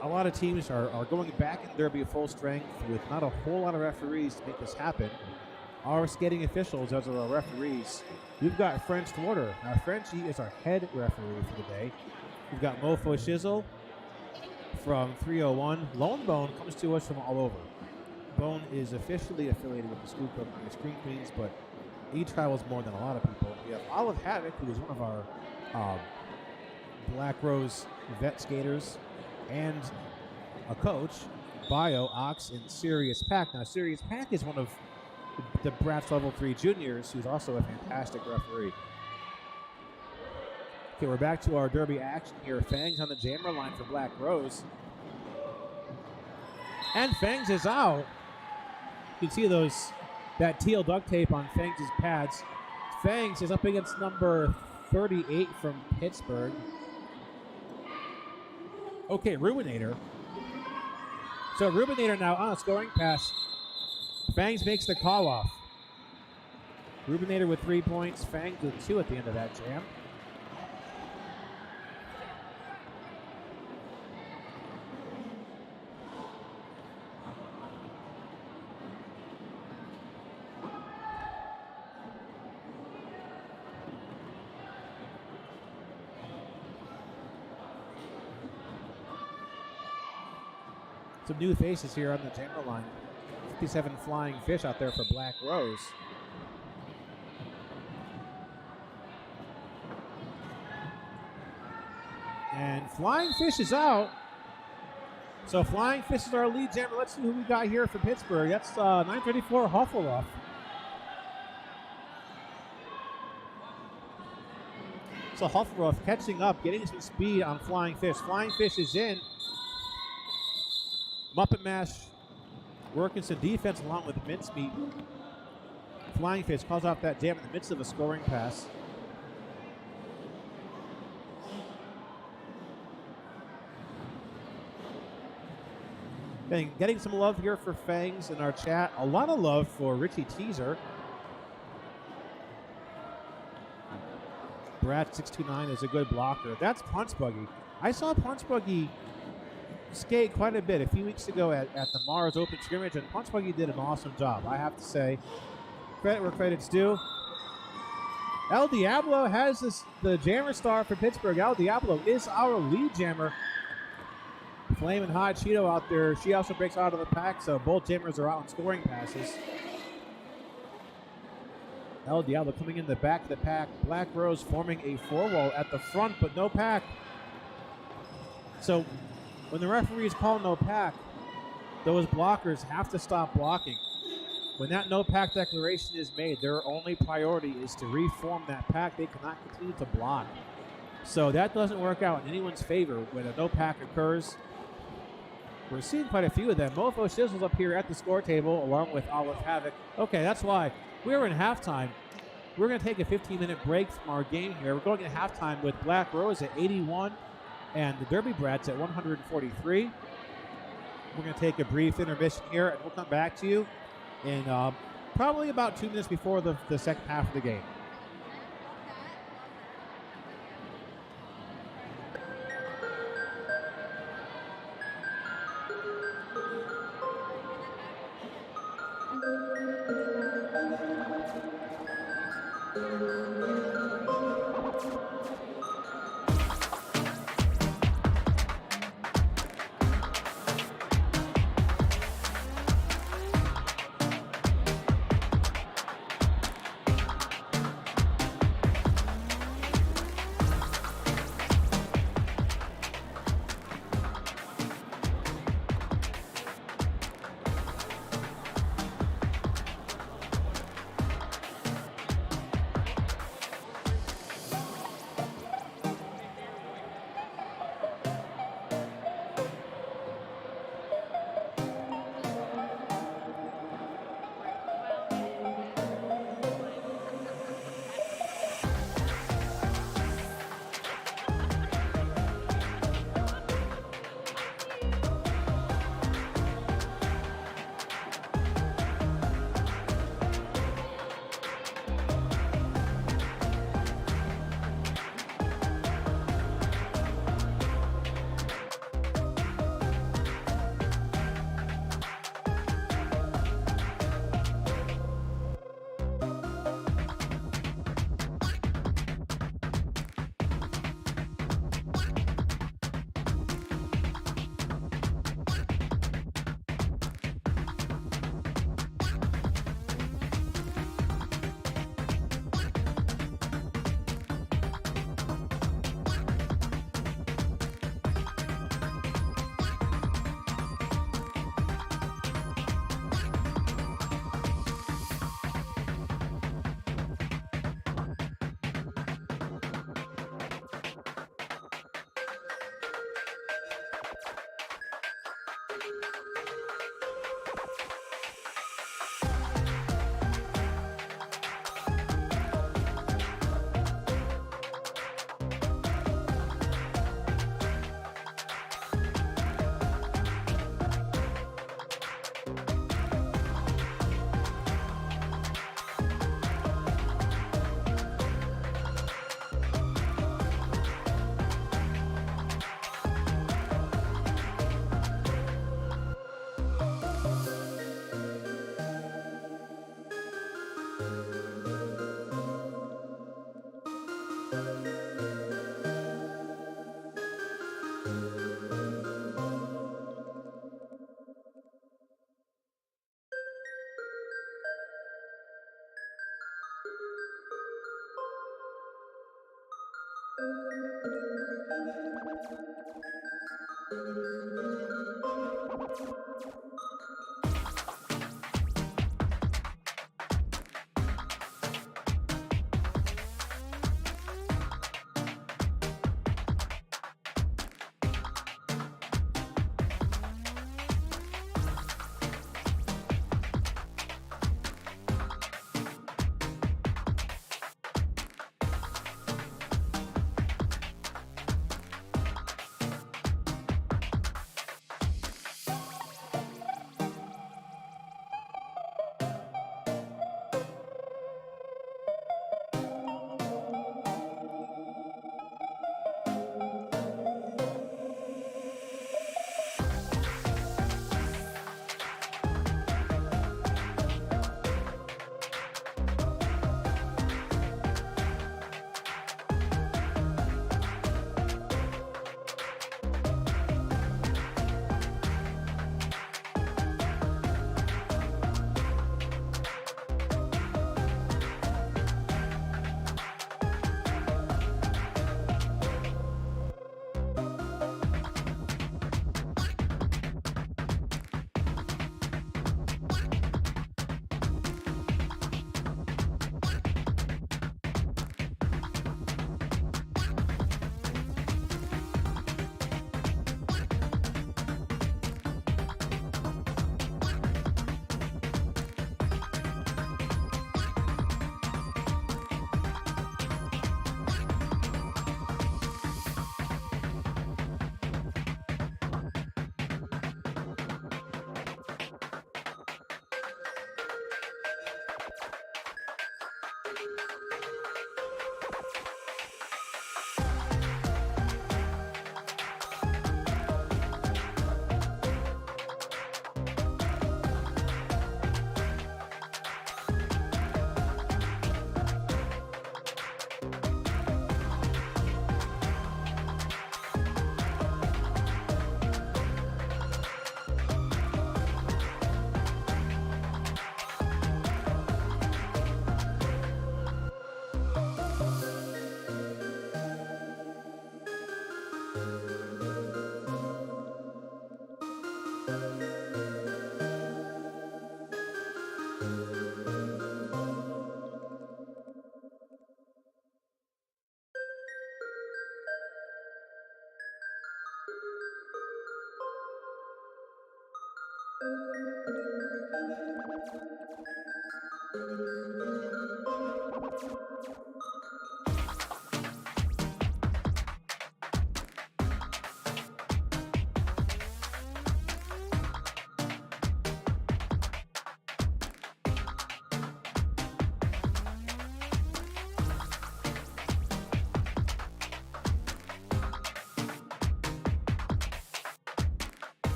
a lot of teams are going back in Derby full strength with not a whole lot of referees to make this happen. Our skating officials, as are our referees, we've got French Thwarter. Now, Frenchie is our head referee for the day. We've got Mofo Shizzle from 301. Lone Bone comes to us from all over. Bone is officially affiliated with the School Club and the Screen Queens, but he travels more than a lot of people. We have Olive Havoc, who is one of our Black Rose vet skaters, and a coach, Bio, Ox, and Sirius Pack. Now, Sirius Pack is one of the Brats Level 3 juniors, who's also a fantastic referee. Okay, we're back to our Derby action here. Fangs on the jammer line for Black Rose. And Fangs is out. You can see that teal duct tape on Fangs' pads. Fangs is up against number 38 from Pittsburgh. Okay, Ruinator. So Ruinator now on a scoring pass. Fangs makes the call off. Ruinator with 3 points. Fangs with 2 at the end of that jam. Some new faces here on the jammer line. 57 Flying Fish out there for Black Rose. And Flying Fish is out. So Flying Fish is our lead jammer. Let's see who we got here for Pittsburgh. That's 934 Hufflepuff. So Hufflepuff catching up, getting some speed on Flying Fish. Flying Fish is in. Muppet Mash working some defense along with Mincemeat. Flying Fish calls off that jam in the midst of a scoring pass. Getting some love here for Fangs in our chat. A lot of love for Richie Teaser. Brat629 is a good blocker. That's Punch Buggy. I saw Punch Buggy skate quite a bit a few weeks ago at the Mars Open Scrimmage, and Punch Buggy did an awesome job, I have to say. Credit where credit's due. El Diablo has the jammer star for Pittsburgh. El Diablo is our lead jammer. Flamin' Hot Cheeto out there. She also breaks out of the pack, so both jammers are out on scoring passes. El Diablo coming in the back of the pack. Black Rose forming a 4-wall at the front, but no pack. So when the referees call no pack, those blockers have to stop blocking. When that no pack declaration is made, their only priority is to reform that pack. They cannot continue to block. So that doesn't work out in anyone's favor when a no pack occurs. We're seeing quite a few of them. Mofo Shizzle's up here at the score table along with Olive Havoc. Okay, that's why we're in halftime. We're going to take a 15-minute break from our game here. We're going to halftime with Black Rose at 81 and the Derby Brats at 143. We're going to take a brief intermission here, and we'll come back to you in probably about 2 minutes before the second half of the game.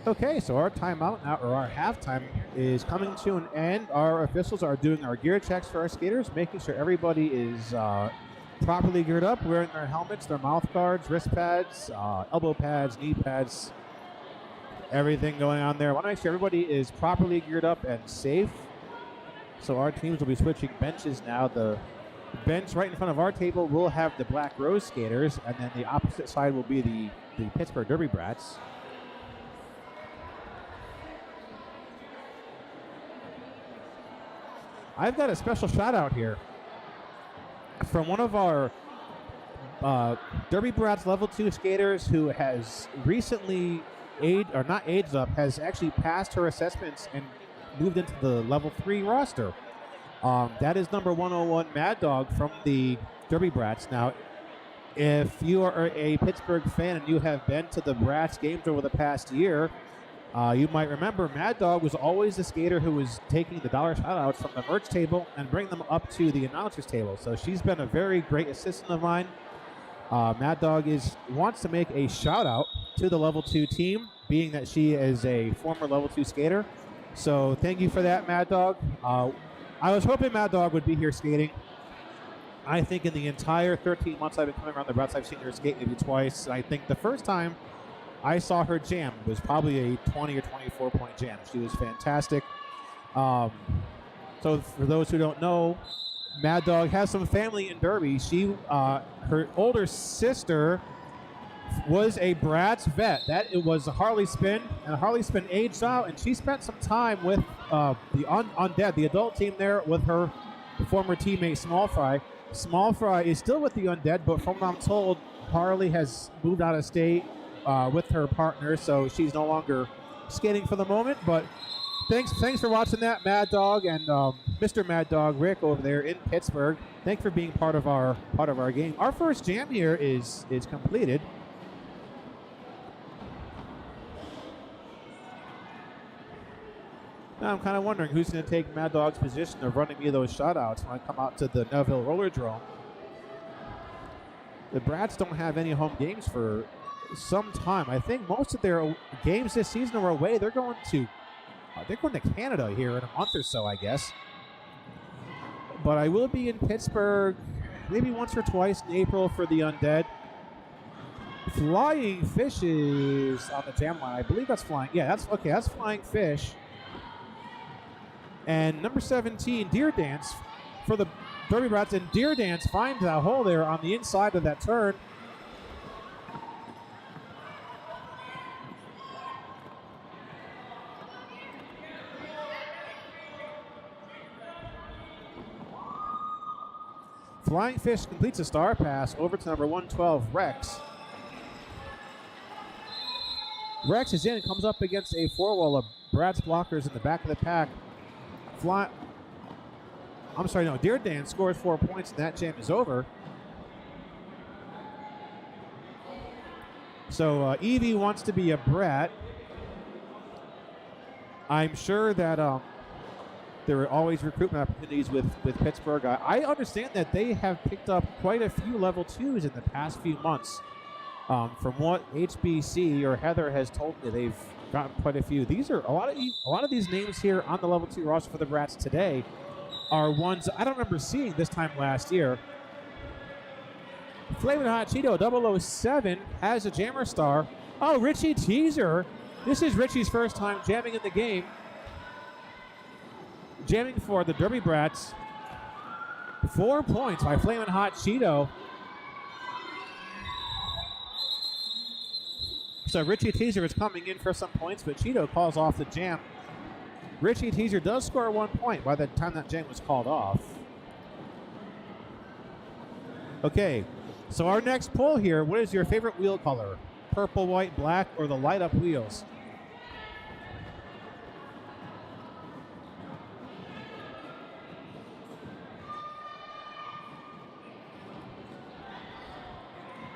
Okay, so our timeout now, or our halftime, is coming to an end. Our officials are doing our gear checks for our skaters, making sure everybody is properly geared up, wearing their helmets, their mouth guards, wrist pads, elbow pads, knee pads, everything going on there. I want to make sure everybody is properly geared up and safe. So our teams will be switching benches now. The bench right in front of our table will have the Black Rose skaters, and then the opposite side will be the Pittsburgh Derby Brats. I've got a special shout out here from one of our Derby Brats level 2 skaters who has recently has actually passed her assessments and moved into the level 3 roster. That is number 101 Mad Dog from the Derby Brats. Now, if you are a Pittsburgh fan and you have been to the Brats games over the past year, you might remember Mad Dog was always the skater who was taking the dollar shout-outs from the merch table and bringing them up to the announcers table. So she's been a very great assistant of mine. Mad Dog wants to make a shout-out to the level 2 team, being that she is a former level 2 skater. So thank you for that, Mad Dog. I was hoping Mad Dog would be here skating. I think in the entire 13 months I've been coming around the Brats, I've seen her skate maybe twice. I think the first time I saw her jam was probably a 20 or 24 point jam. She was fantastic. So for those who don't know, Mad Dog has some family in Derby. Her older sister was a Brats vet. It was a Harley Spin, and Harley Spin aged out, and she spent some time with the Undead, the adult team there, with her former teammate Small Fry. Small Fry is still with the Undead, but from what I'm told, Harley has moved out of state with her partner, so she's no longer skating for the moment. But thanks for watching that, Mad Dog and Mr. Mad Dog Rick over there in Pittsburgh. Thanks for being part of our game. Our first jam here is completed. Now I'm kind of wondering who's going to take Mad Dog's position of running me those shutouts when I come out to the Neville Rollerdrome. The Brats don't have any home games for some time. I think most of their games this season are away. They're going to Canada here in a month or so, I guess. But I will be in Pittsburgh maybe once or twice in April for the Undead. Flying Fish is on the jam line. I believe that's Flying. Yeah, that's okay. That's Flying Fish. And number 17, Deer Dance for the Derby Brats. And Deer Dance finds that hole there on the inside of that turn. Flying Fish completes a star pass over to number 112, Rex. Rex is in and comes up against a four-wall of Brad's blockers in the back of the pack. Deer Dan scores 4 points and that jam is over. So Evie wants to be a Brat. I'm sure that there are always recruitment opportunities with Pittsburgh. I understand that they have picked up quite a few level 2s in the past few months. From what HBC or Heather has told me, they've gotten quite a few. These are a lot of these names here on the level 2 roster for the Brats today are ones I don't remember seeing this time last year. Flamin' Hot Cheeto 007 has a jammer star. Oh, Richie Teaser. This is Richie's first time jamming in the game. Jamming for the Derby Brats. 4 points by Flamin' Hot Cheeto. So Richie Teaser is coming in for some points, but Cheeto calls off the jam. Richie Teaser does score 1 point by the time that jam was called off. Okay, so our next poll here, what is your favorite wheel color? Purple, white, black, or the light up wheels?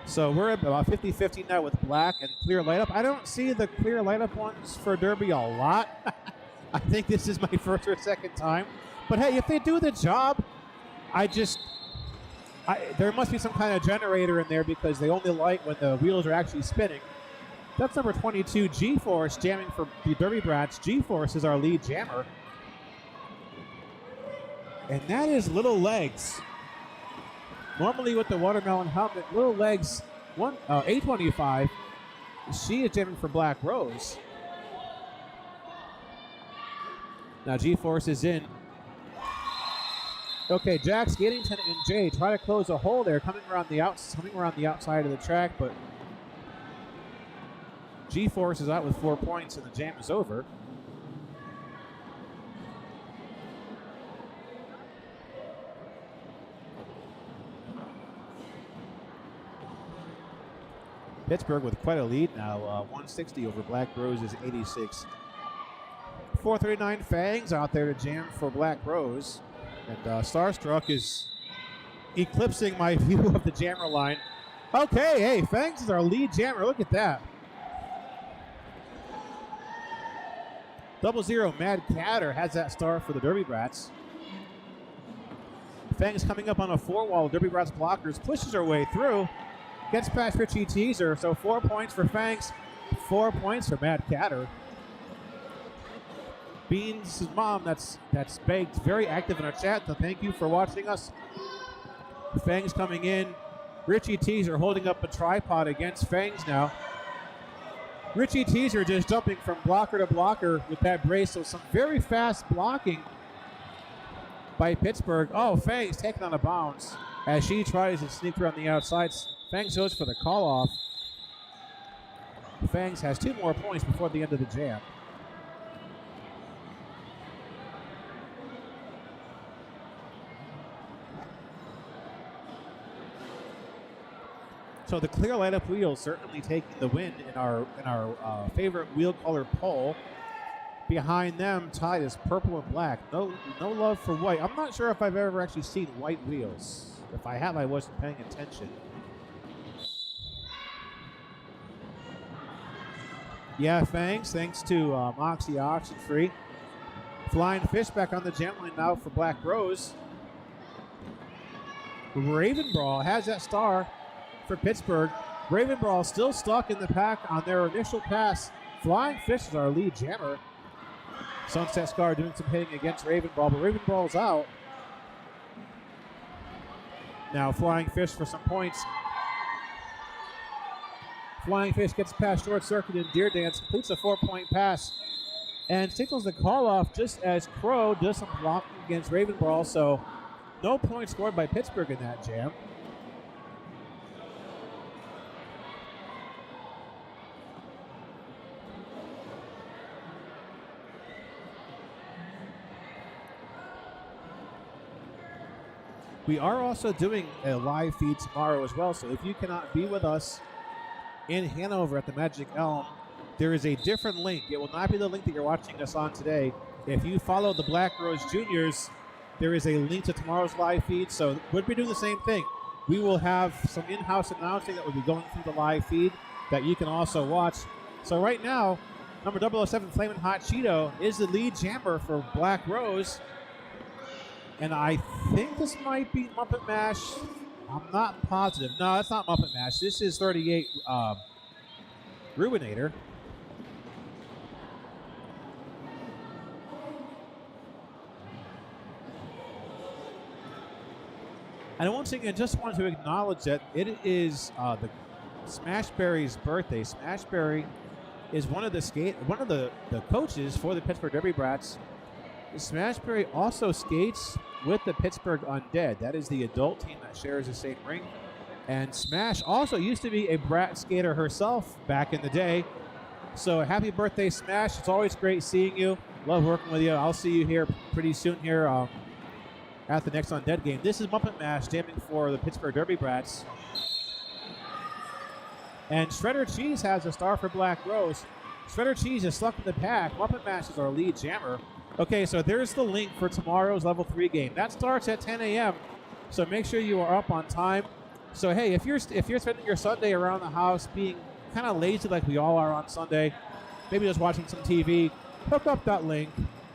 So we're at about 50-50 now with black and clear light up. I don't see the clear light up ones for Derby a lot. I think this is my first or second time. But hey, if they do the job, there must be some kind of generator in there because they only light when the wheels are actually spinning. That's number 22, G-Force, jamming for the Derby Brats. G-Force is our lead jammer. And that is Little Legs. Normally with the watermelon helmet, Little Legs, 825. She is jamming for Black Rose. Now G-Force is in. Okay, Jax, Gaddington, and Jay try to close a hole there, coming around the outside of the track, but G-Force is out with 4 points, and the jam is over. Pittsburgh with quite a lead now, 160 over Black Rose's 86. 439 Fangs out there to jam for Black Rose. And Starstruck is eclipsing my view of the jammer line. Okay, hey, Fangs is our lead jammer. Look at that. 00 Mad Catter has that star for the Derby Brats. Fangs coming up on a 4-wall. Derby Brats blockers pushes her way through. Gets past Richie Teaser, so 4 points for Fangs, 4 points for Mad Catter. Beans' mom, that's baked, very active in our chat, so thank you for watching us. Fangs coming in. Richie Teaser holding up a tripod against Fangs now. Richie Teaser just jumping from blocker to blocker with that brace, so some very fast blocking by Pittsburgh. Oh, Fangs taken on a bounce as she tries to sneak around the outside. Fangs goes for the call-off. Fangs has 2 more points before the end of the jam. So the clear light up wheels certainly taking the win in our favorite wheel color poll. Behind them, tied is purple and black. No love for white. I'm not sure if I've ever actually seen white wheels. If I have, I wasn't paying attention. Yeah, thanks to Moxie Oxen Free. Flying Fish back on the jam line now for Black Rose. Raven Brawl has that star for Pittsburgh. Raven Brawl still stuck in the pack on their initial pass. Flying Fish is our lead jammer. Sunset Scar doing some hitting against Raven Brawl, but Raven Brawl's out. Now Flying Fish for some points. Flying Fish gets past Short Circuit and Deer Dance, completes a 4-point pass, and signals the call off just as Crow does some blocking against Raven Brawl, so no points scored by Pittsburgh in that jam. We are also doing a live feed tomorrow as well, so if you cannot be with us in Hanover at the Magic Elm, there is a different link. It will not be the link that you're watching us on today. If you follow the Black Rose Juniors, there is a link to tomorrow's live feed, so we'll be doing the same thing. We will have some in-house announcing that will be going through the live feed that you can also watch. So right now, number 007 Flamin' Hot Cheeto is the lead jammer for Black Rose. And I think this might be Muppet Mash. I'm not positive. No, that's not Muppet Mash. This is 38 Ruinator. And once again, just wanted to acknowledge that it is the Smashberry's birthday. Smashberry is one of the coaches for the Pittsburgh Derby Brats. Smashberry also skates with the Pittsburgh Undead. That is the adult team that shares the same ring. And Smash also used to be a Brat skater herself back in the day. So happy birthday, Smash. It's always great seeing you. Love working with you. I'll see you here pretty soon here at the next Undead game. This is Muppet Mash standing for the Pittsburgh Derby Brats. And Shredder Cheese has a star for Black Rose. Shredder Cheese is stuck in the pack. Muppet Mash is our lead jammer. Okay, so there's the link for tomorrow's Level 3 game. That starts at 10 a.m., so make sure you are up on time. So, hey, if you're spending your Sunday around the house being kind of lazy like we all are on Sunday, maybe just watching some TV, hook up that link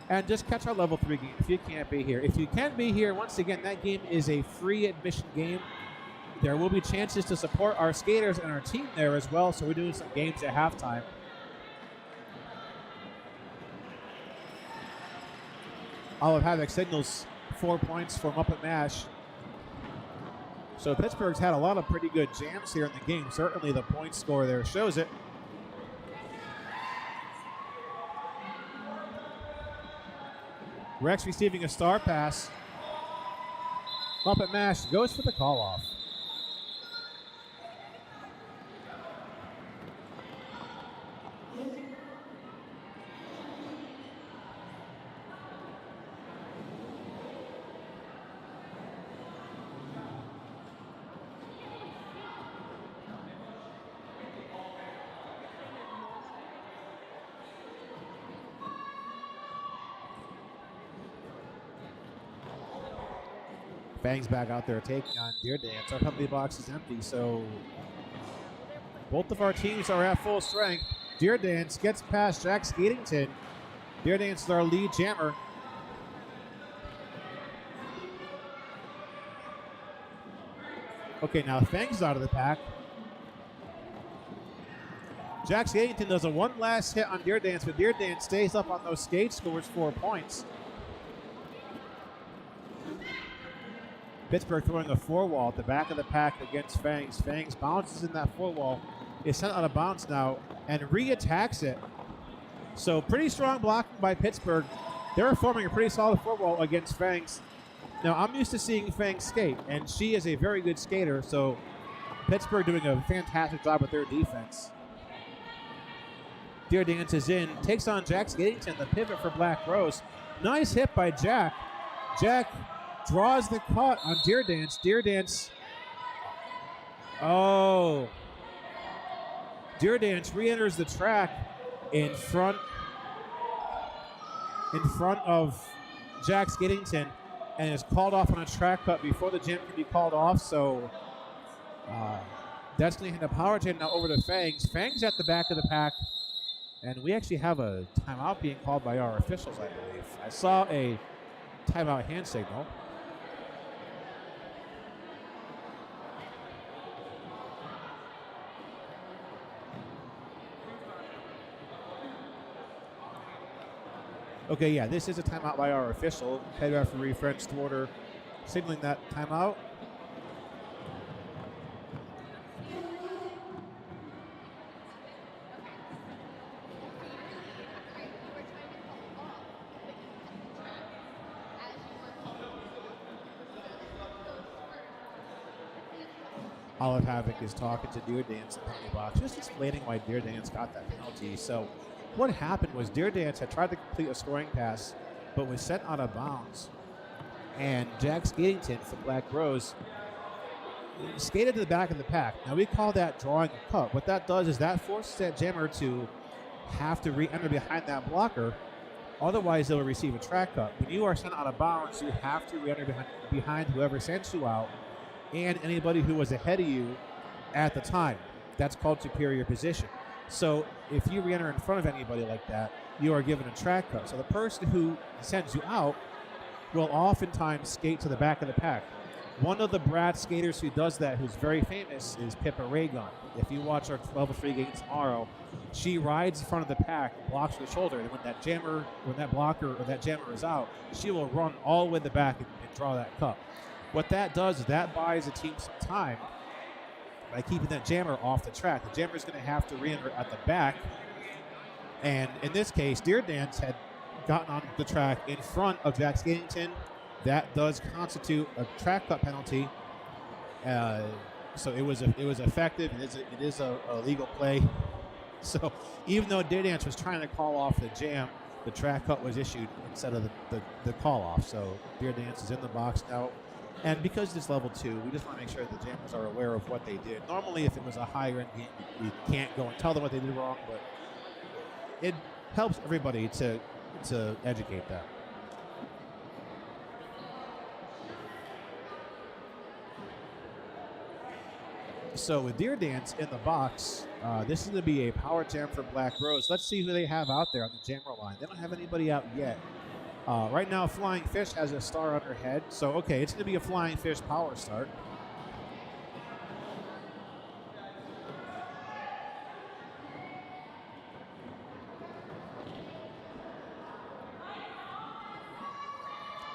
and just catch our Level 3 game if you can't be here. If you can be here, once again, that game is a free admission game. There will be chances to support our skaters and our team there as well, so we're doing some games at halftime. Olive Havoc signals 4 points for Muppet Mash. So Pittsburgh's had a lot of pretty good jams here in the game. Certainly the point score there shows it. Rex receiving a star pass. Muppet Mash goes for the call-off. Bang's back out there taking on Deer Dance. Our penalty box is empty, so both of our teams are at full strength. Deer Dance gets past Jack Skatington. Deer Dance is our lead jammer. Okay, now Fang's out of the pack. Jack Skatington does a one last hit on Deer Dance, but Deer Dance stays up on those skates, scores 4 points. Pittsburgh throwing a 4-wall at the back of the pack against Fangs. Fangs bounces in that 4-wall, is sent out of bounds now, and re-attacks it. So pretty strong blocking by Pittsburgh. They're forming a pretty solid 4-wall against Fangs. Now, I'm used to seeing Fangs skate, and she is a very good skater, so Pittsburgh doing a fantastic job with their defense. Deer Dance is in, takes on Jack Skatington, the pivot for Black Rose. Nice hit by Jack. Jack draws the cut on Deer Dance. Deer Dance Oh. Deer Dance re-enters the track in front of Jack Skidington and is called off on a track cut before the jam can be called off. So that's going to hand a power jam now over to Fangs. Fangs at the back of the pack. And we actually have a timeout being called by our officials, I believe. I saw a timeout hand signal. Okay, yeah, this is a timeout by our official. Head referee Fred Stwarter signaling that timeout. Olive Havoc is talking to Deer Dance in the penalty box, just explaining why Deer Dance got that penalty. So what happened was Deer Dance had tried to complete a scoring pass, but was sent out of bounds. And Jack Skadington from Black Rose skated to the back of the pack. Now we call that drawing a cut. What that does is that forces that jammer to have to re-enter behind that blocker. Otherwise, they'll receive a track cut. When you are sent out of bounds, you have to re-enter behind whoever sent you out and anybody who was ahead of you at the time. That's called superior position. So if you re-enter in front of anybody like that, you are given a track cut. So the person who sends you out will oftentimes skate to the back of the pack. One of the Brats skaters who does that, who's very famous, is Pippa Raygun. If you watch our level 3 game tomorrow, she rides in front of the pack, blocks with the shoulder, and when that blocker or that jammer is out, she will run all the way to the back and draw that cut. What that does is that buys the team some time by keeping that jammer off the track. The jammer is going to have to re-enter at the back. And in this case, Deer Dance had gotten on the track in front of Jack Skadington. That does constitute a track cut penalty. So it was effective. It is a legal play. So even though Deer Dance was trying to call off the jam, the track cut was issued instead of the call off. So Deer Dance is in the box now. And because it's level 2, we just want to make sure the jammers are aware of what they did. Normally, if it was a higher end game, we can't go and tell them what they did wrong, but it helps everybody to educate them. So with Deer Dance in the box, this is going to be a power jam for Black Rose. Let's see who they have out there on the jammer line. They don't have anybody out yet. Right now, Flying Fish has a star on her head. So, okay, it's going to be a Flying Fish power start.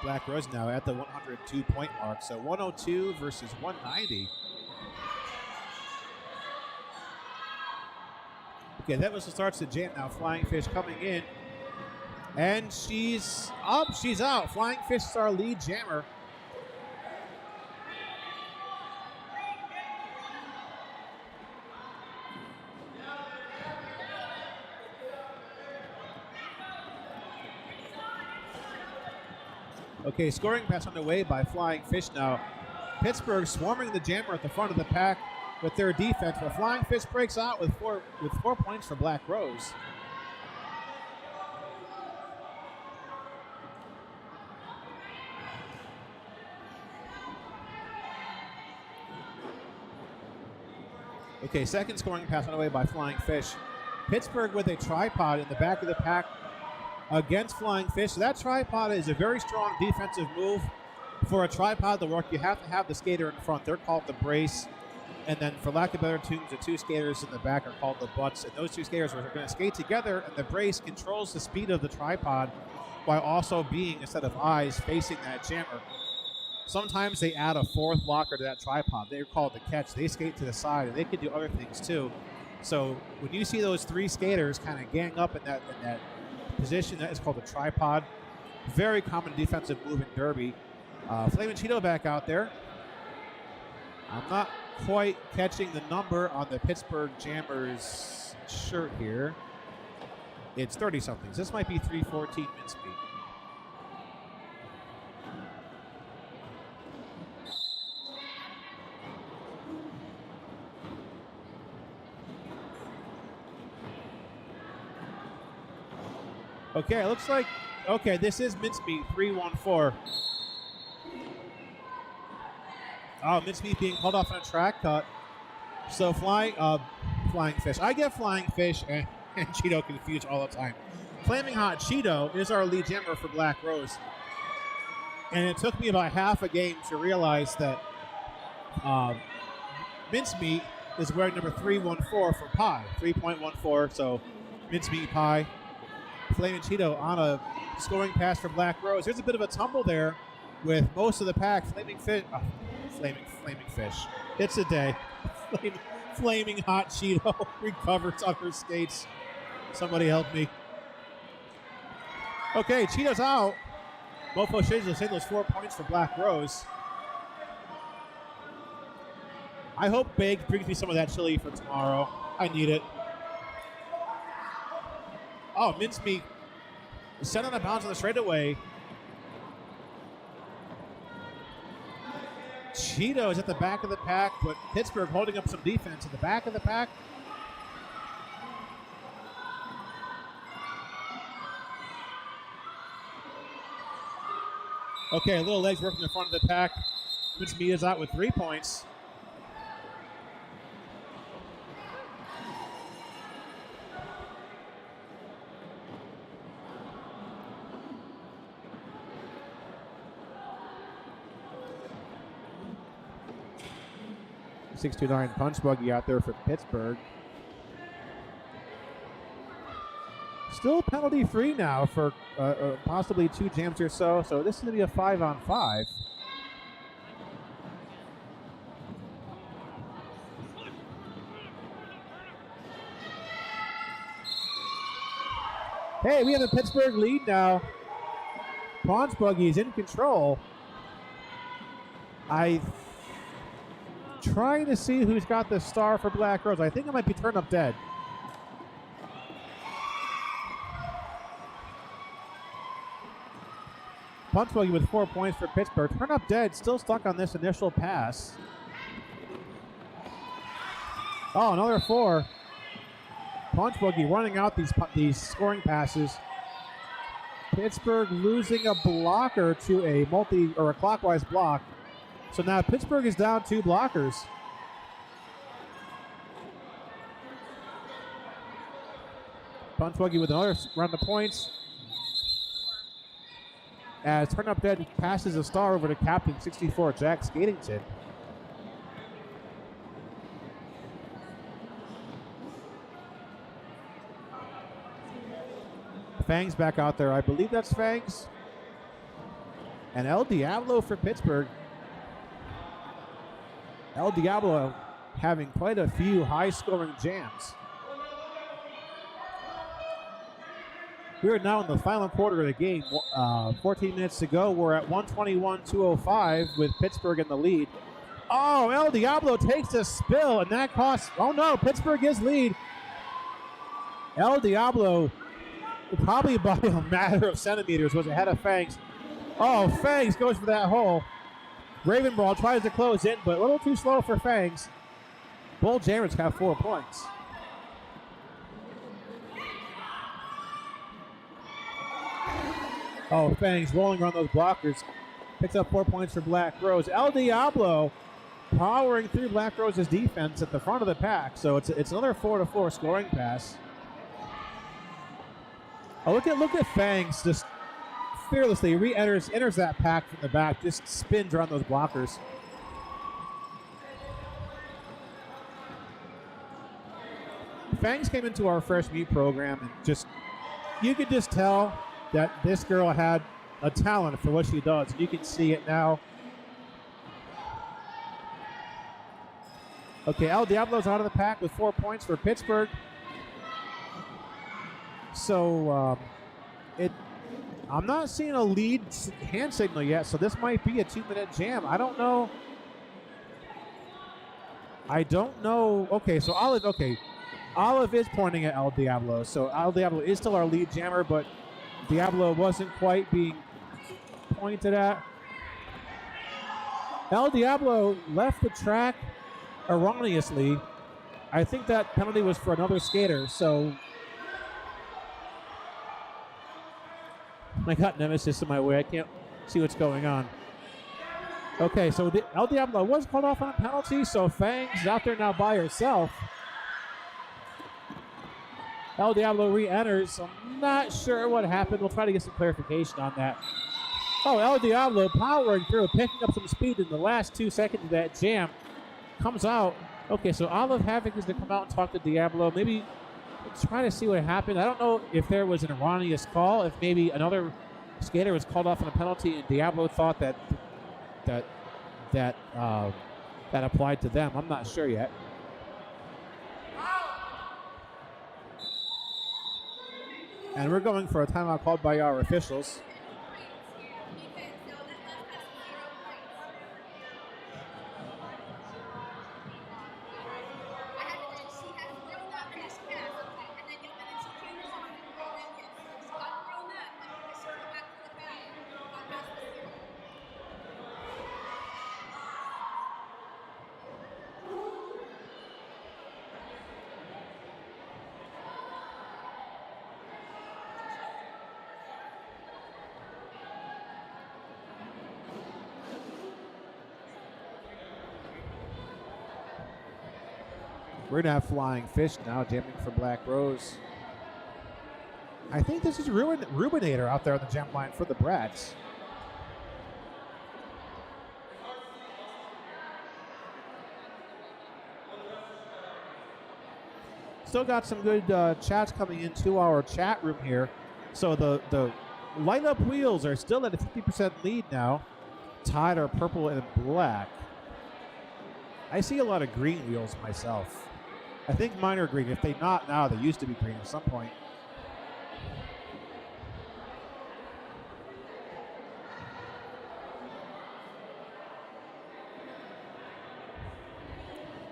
Black Rose now at the 102-point mark. So 102 versus 190. Okay, that was the start to the jam now. Flying Fish coming in. And she's up, she's out. Flying Fish is our lead jammer. Okay, scoring pass on the way by Flying Fish now. Pittsburgh swarming the jammer at the front of the pack with their defense, but Flying Fish breaks out with four points for Black Rose. Okay, second scoring pass on the way by Flying Fish. Pittsburgh with a tripod in the back of the pack against Flying Fish. So that tripod is a very strong defensive move. For a tripod to work, you have to have the skater in front. They're called the brace. And then, for lack of better terms, the two skaters in the back are called the butts. And those two skaters are going to skate together, and the brace controls the speed of the tripod while also being a set of eyes facing that jammer. Sometimes they add a fourth blocker to that tripod. They're called the catch. They skate to the side, and they can do other things too. So when you see those three skaters kind of gang up in that position, that is called a tripod. Very common defensive move in Derby. Flamin' Cheeto back out there. I'm not quite catching the number on the Pittsburgh Jammers shirt here. It's 30-somethings. This might be 3:14 mid speed. Okay, it looks like, okay, this is Mincemeat, 3-1-4. Oh, Mincemeat being called off on a track cut. So flying fish. I get flying fish and Cheeto confused all the time. Flaming Hot Cheeto is our lead jammer for Black Rose. And it took me about half a game to realize that Mincemeat is wearing number 314 for Pie. 3.14, so Mincemeat Pie. Flaming Cheeto on a scoring pass for Black Rose. There's a bit of a tumble there with most of the pack. Flaming fish. It's a day. Flaming Hot Cheeto recovers on her skates. Somebody help me. Okay, Cheeto's out. Mofo Shades will save those 4 points for Black Rose. I hope Big brings me some of that chili for tomorrow. I need it. Oh, Mincemeat is set on a bounce on the straightaway. Cheeto is at the back of the pack, but Pittsburgh holding up some defense at the back of the pack. Okay, Little Legs working the front of the pack. Mincemeat is out with 3 points. .629 punch buggy out there for Pittsburgh. Still penalty free now for possibly 2 jams or so. So this is going to be a 5-on-5. Hey, we have a Pittsburgh lead now. Punch buggy is in control. Trying to see who's got the star for Black Rose. I think it might be Turn Up Dead. Punch buggy with 4 points for Pittsburgh. Turn Up Dead still stuck on this initial pass. Oh, another 4. Punch buggy running out these scoring passes. Pittsburgh losing a blocker to a clockwise block. So now Pittsburgh is down 2 blockers. Punch buggy with another round of points. As Turn Up Dead passes a star over to Captain 64, Jack Skatington. Fangs back out there. I believe that's Fangs. And El Diablo for Pittsburgh. El Diablo having quite a few high-scoring jams. We are now in the final quarter of the game. 14 minutes to go. We're at 121-205 with Pittsburgh in the lead. Oh, El Diablo takes a spill, and that costs... Oh, no, Pittsburgh is lead. El Diablo, probably by a matter of centimeters, was ahead of Fangs. Oh, Fangs goes for that hole. Raven Ball tries to close in, but a little too slow for Fangs. Bull Jammers have 4 points. Oh, Fangs rolling around those blockers. Picks up 4 points for Black Rose. El Diablo powering through Black Rose's defense at the front of the pack. So it's another 4-4 scoring pass. Oh, look at Fangs just fearlessly enters that pack from the back, just spins around those blockers. Fangs came into our fresh meat program and you could just tell that this girl had a talent for what she does. You can see it now. Okay, El Diablo's out of the pack with 4 points for Pittsburgh. So I'm not seeing a lead hand signal yet, so this might be a 2-minute jam. I don't know. Okay, so Olive is pointing at El Diablo. So El Diablo is still our lead jammer, but Diablo wasn't quite being pointed at. El Diablo left the track erroneously. I think that penalty was for another skater, so I got Nemesis in my way. I can't see what's going on. Okay, so El Diablo was called off on a penalty, so Fangs is out there now by herself. El Diablo re-enters. I'm not sure what happened. We'll try to get some clarification on that. Oh, El Diablo powering through, picking up some speed in the last 2 seconds of that jam. Comes out. Okay, so Olive Havoc is going to come out and talk to Diablo. Maybe try to see what happened. I don't know if there was an erroneous call, if maybe another skater was called off on a penalty and Diablo thought that applied to them. I'm not sure yet. And we're going for a timeout called by our officials. We're going to have Flying Fish now, jamming for Black Rose. I think this is Rubinator out there on the jam line for the Brats. Still got some good chats coming into our chat room here. So the light-up wheels are still at a 50% lead now. Tied are purple and black. I see a lot of green wheels myself. I think mine are green. If they not now, they used to be green at some point.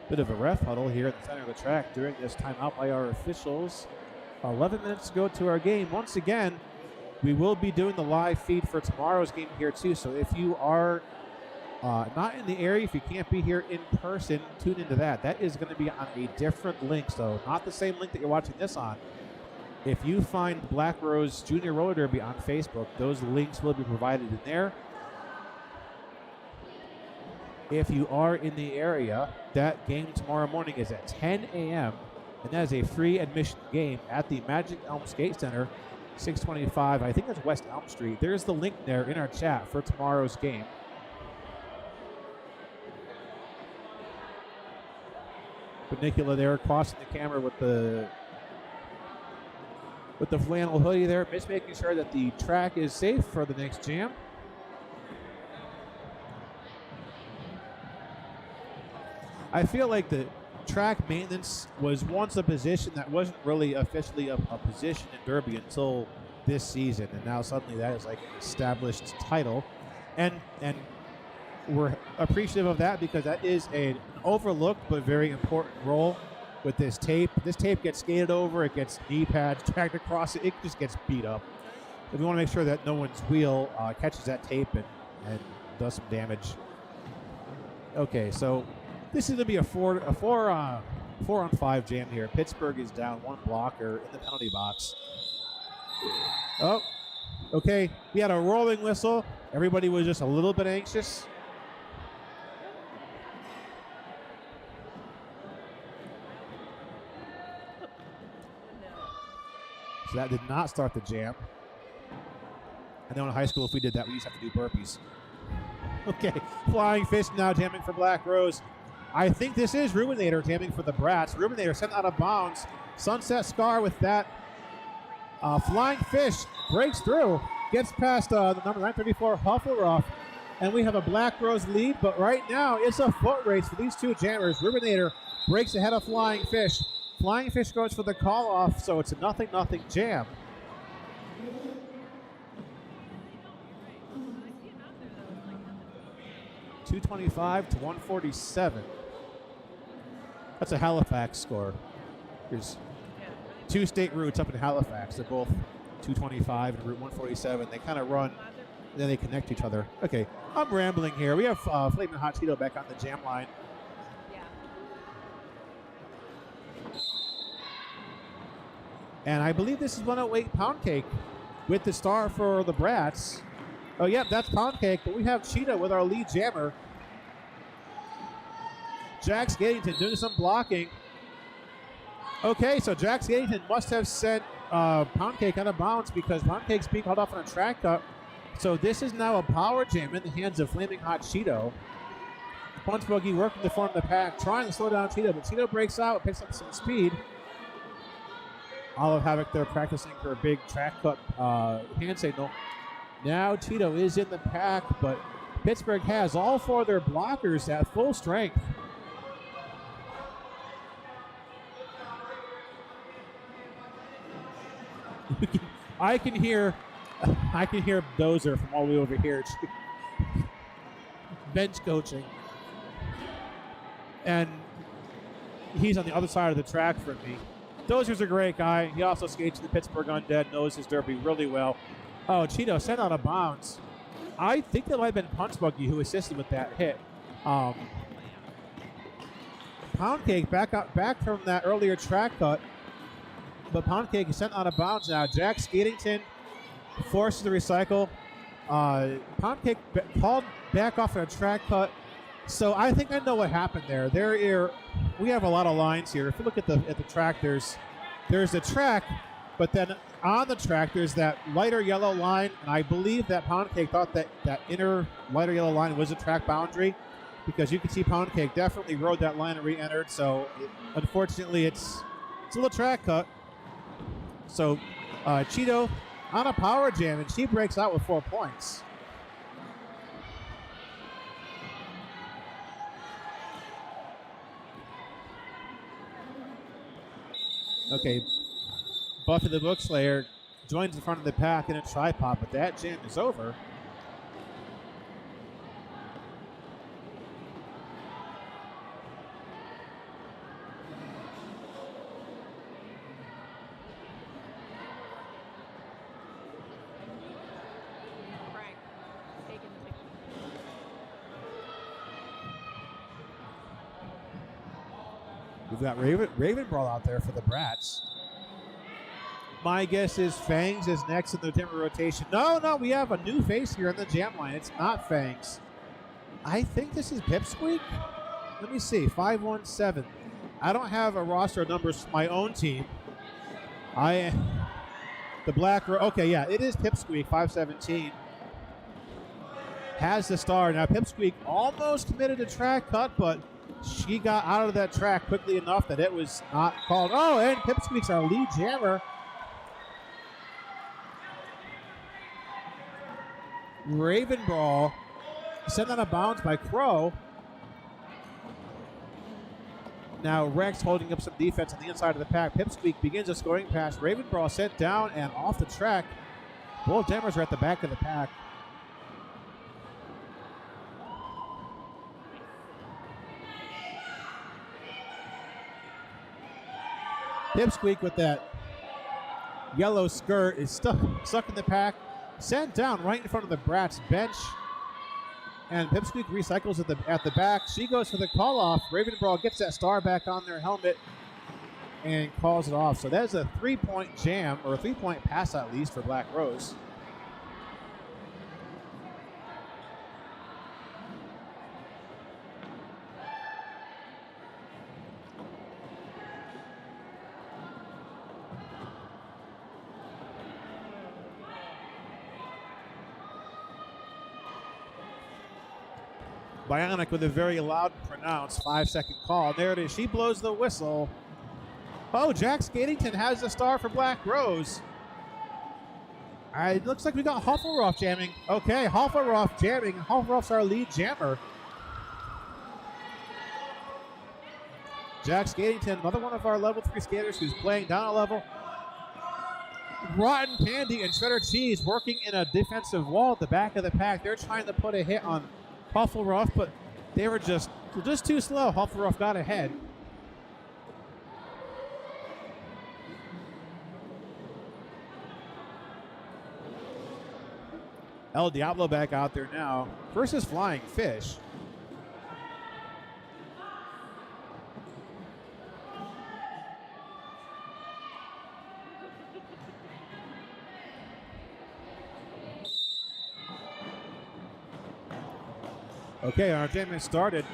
Bit of a ref huddle here at the center of the track during this timeout by our officials. 11 minutes to go to our game. Once again, we will be doing the live feed for tomorrow's game here too. So if you are not in the area, if you can't be here in person, tune into that. That is going to be on a different link, so not the same link that you're watching this on. If you find Black Rose Junior Roller Derby on Facebook, those links will be provided in there. If you are in the area, that game tomorrow morning is at 10 a.m., and that is a free admission game at the Magic Elm Skate Center, 625, I think that's West Elm Street. There's the link there in our chat for tomorrow's game. Nicola there crossing the camera with the flannel hoodie there, just making sure that the track is safe for the next jam. I feel like the track maintenance was once a position that wasn't really officially a position in Derby until this season, and now suddenly that is like an established title, and we're appreciative of that because that is an overlooked but very important role with this tape. This tape gets skated over, it gets knee pads dragged across it, it just gets beat up. So we want to make sure that no one's wheel catches that tape and does some damage. Okay, so this is going to be a four on five jam here. Pittsburgh is down one blocker in the penalty box. Oh, okay, we had a rolling whistle. Everybody was just a little bit anxious. So that did not start the jam. I know in high school if we did that, we used to have to do burpees. Okay, Flying Fish now jamming for Black Rose. I think this is Ruminator jamming for the Brats. Ruminator sent out of bounds. Sunset Scar with that. Flying Fish breaks through, gets past the number 934 Huffleruff, and we have a Black Rose lead, but right now it's a foot race for these two jammers. Ruminator breaks ahead of Flying Fish. Flying Fish goes for the call-off, so it's a 0-0 jam. .225 to 147. That's a Halifax score. There's two state routes up in Halifax. They're both 225 and Route 147. They kind of run, and then they connect each other. Okay, I'm rambling here. We have Flamin' Hot Cheeto back on the jam line. And I believe this is 108 Pound Cake with the star for the Brats. Oh, yep, that's Pound Cake, but we have Cheetah with our lead jammer. Jax Gaddington doing some blocking. Okay, so Jax Gaddington must have sent Pound Cake out of bounds because Pound Cake's being held off on a track cut. So this is now a power jam in the hands of Flaming Hot Cheeto. Punch Buggy working the front of the pack, trying to slow down Cheeto, but Cheeto breaks out, picks up some speed. Olive Havoc, they're practicing for a big track cut hand signal. Now Cheeto is in the pack, but Pittsburgh has all 4 of their blockers at full strength. I can hear Dozer from all the way over here. Bench coaching. And he's on the other side of the track from me. Dozer's a great guy. He also skates in the Pittsburgh Undead, knows his derby really well. Oh, Cheeto sent out of bounds. I think that might have been Punch Buggy who assisted with that hit. Pound Cake back from that earlier track cut. But Pound Cake is sent out of bounds now. Jax Gaddington forces the recycle. Pound Cake called back off a track cut. So I think I know what happened there. We have a lot of lines here. If you look at the track, there's the track, but then on the track there's that lighter yellow line, and I believe that Pound Cake thought that inner lighter yellow line was a track boundary, because you can see Pound Cake definitely rode that line and re-entered. So unfortunately, it's a little track cut. So Cheeto on a power jam, and she breaks out with 4 points. Okay, Buffy the Bookslayer joins in front of the pack in a tripod, but that jam is over. We've got Raven Brawl out there for the Brats. My guess is Fangs is next in the timber rotation. No, we have a new face here in the jam line. It's not Fangs. I think this is Pipsqueak. Let me see. 517. I don't have a roster of numbers for my own team. The Black Rose. Okay, yeah, it is Pipsqueak, 517. Has the star. Now, Pipsqueak almost committed a track cut, but she got out of that track quickly enough that it was not called. Oh, and Pipsqueak's our lead jammer. Raven Brawl sent out of bounds by Crow. Now Rex holding up some defense on the inside of the pack. Pipsqueak begins a scoring pass. Raven Brawl sent down and off the track. Both jammers are at the back of the pack. Pipsqueak with that yellow skirt is stuck in the pack. Sent down right in front of the Brats bench. And Pipsqueak recycles at the back. She goes for the call off. Raven Brawl gets that star back on their helmet and calls it off. So that's a 3-point jam, or a 3-point pass at least for Black Rose. Bionic with a very loud and pronounced 5-second call. There it is. She blows the whistle. Oh, Jax Gaddington has the star for Black Rose. All right, looks like we got Huffleruff jamming. Okay, Huffleruff jamming. Huffleruff's our lead jammer. Jax Gaddington, another one of our level 3 skaters who's playing down a level. Rotten Candy and Shredder Cheese working in a defensive wall at the back of the pack. They're trying to put a hit on Huffleruff, but they were just too slow. Huffleruff got ahead. El Diablo back out there now versus Flying Fish. Okay, our jam has started.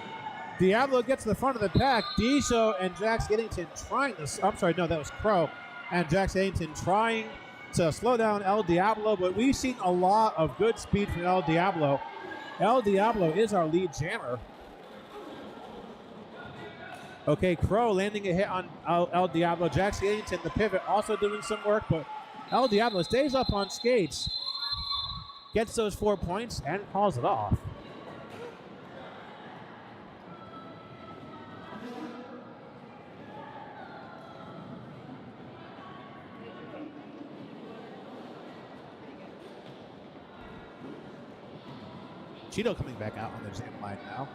Diablo gets to the front of the pack. Dijo and Jax Eddington trying to... I'm sorry, no, that was Crow. And Jax Eddington trying to slow down El Diablo, but we've seen a lot of good speed from El Diablo. El Diablo is our lead jammer. Okay, Crow landing a hit on El Diablo. Jax Eddington, the pivot, also doing some work, but El Diablo stays up on skates, gets those 4 points, and calls it off. Cheeto coming back out on the jam line now.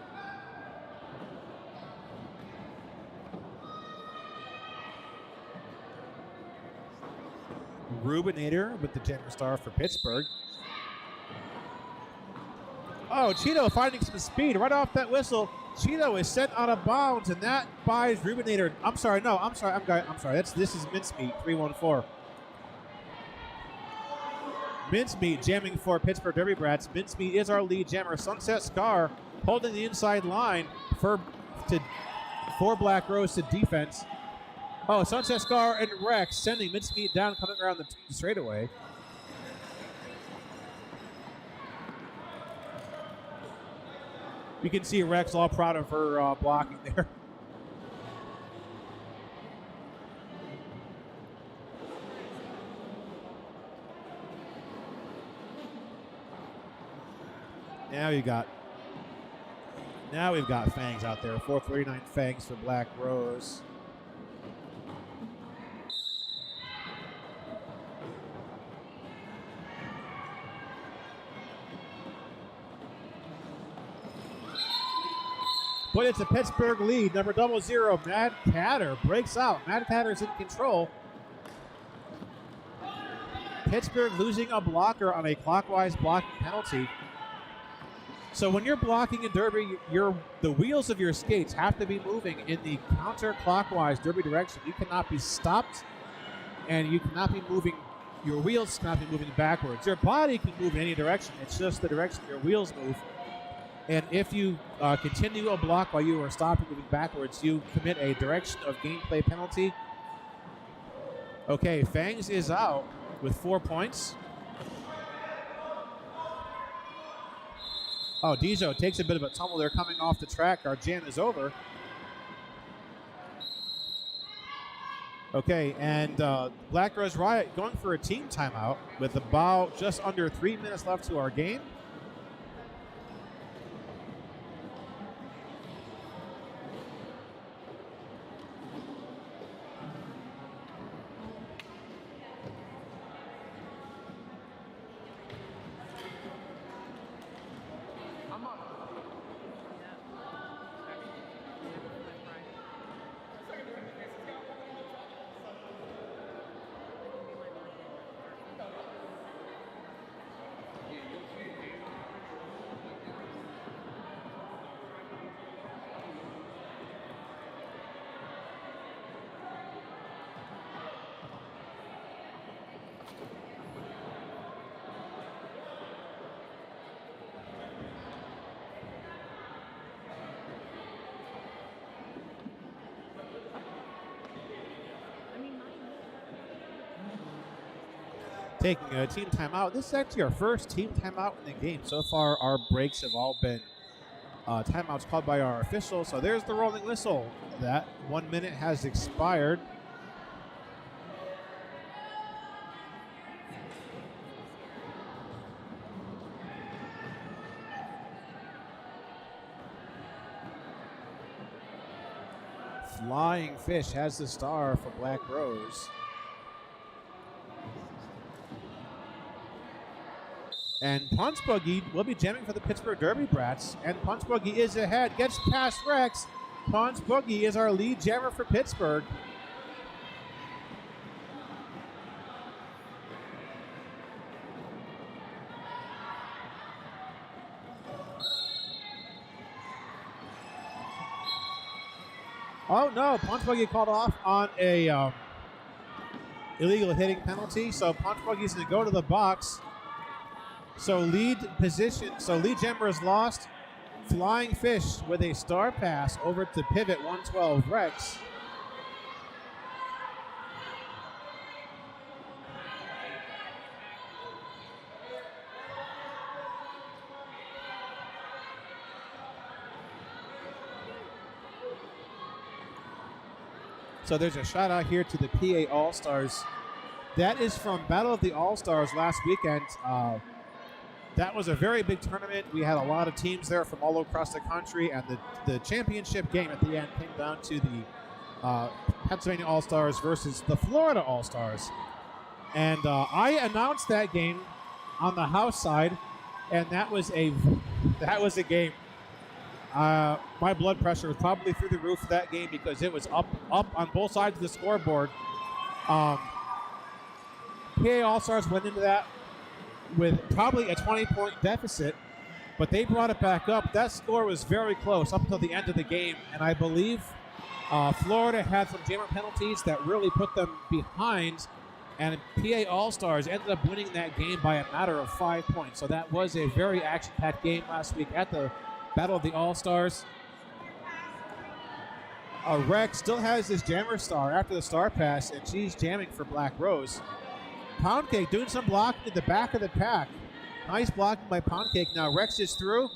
Rubinator with the jammer star for Pittsburgh. Oh, Cheeto finding some speed right off that whistle. Cheeto is sent out of bounds, and that buys Rubinator. I'm sorry. This is Mincemeat 314. Mincemeat jamming for Pittsburgh Derby Brats. Mincemeat is our lead jammer. Sunset Scar holding the inside line for Black Rose to defense. Oh, Sunset Scar and Rex sending Mincemeat down, coming around the straightaway. You can see Rex all proud of her blocking there. Now we've got Fangs out there. 439 Fangs for Black Rose. But it's a Pittsburgh lead. Number 00, Mad Catter breaks out. Mad Catter's in control. Pittsburgh losing a blocker on a clockwise blocking penalty. So when you're blocking in Derby, the wheels of your skates have to be moving in the counterclockwise Derby direction. You cannot be stopped, and you cannot be moving. Your wheels cannot be moving backwards. Your body can move in any direction. It's just the direction your wheels move. And if you continue a block while you are stopping moving backwards, you commit a direction of gameplay penalty. Okay, Fangs is out with 4 points. Oh, Dijo takes a bit of a tumble there coming off the track. Our jam is over. Okay, and Black Rose Riot going for a team timeout with about just under 3 minutes left to our game. Taking a team timeout. This is actually our first team timeout in the game. So far, our breaks have all been timeouts called by our officials. So there's the rolling whistle. That 1 minute has expired. Flying Fish has the star for Black Rose. And Punch Buggy will be jamming for the Pittsburgh Derby Brats. And Punch Buggy is ahead, gets past Rex. Punch Buggy is our lead jammer for Pittsburgh. Oh no, Punch Buggy called off on a illegal hitting penalty. So Punch Buggy's going to go to the box. So lead jammer is lost Flying Fish with a star pass over to pivot 112 Rex. So there's a shout out here to the PA All-Stars. That is from Battle of the All-Stars last weekend. That was a very big tournament. We had a lot of teams there from all across the country, and the championship game at the end came down to the Pennsylvania All-Stars versus the Florida All-Stars. And I announced that game on the house side, and that was a game. My blood pressure was probably through the roof for that game because it was up on both sides of the scoreboard. PA All-Stars went into that with probably a 20-point deficit, but they brought it back up. That score was very close up until the end of the game, and I believe Florida had some jammer penalties that really put them behind, and PA All-Stars ended up winning that game by a matter of 5 points. So that was a very action-packed game last week at the Battle of the All-Stars. Rex still has his jammer star after the star pass, and she's jamming for Black Rose. Pound Cake doing some blocking at the back of the pack. Nice blocking by Pound Cake. Now Rex is through,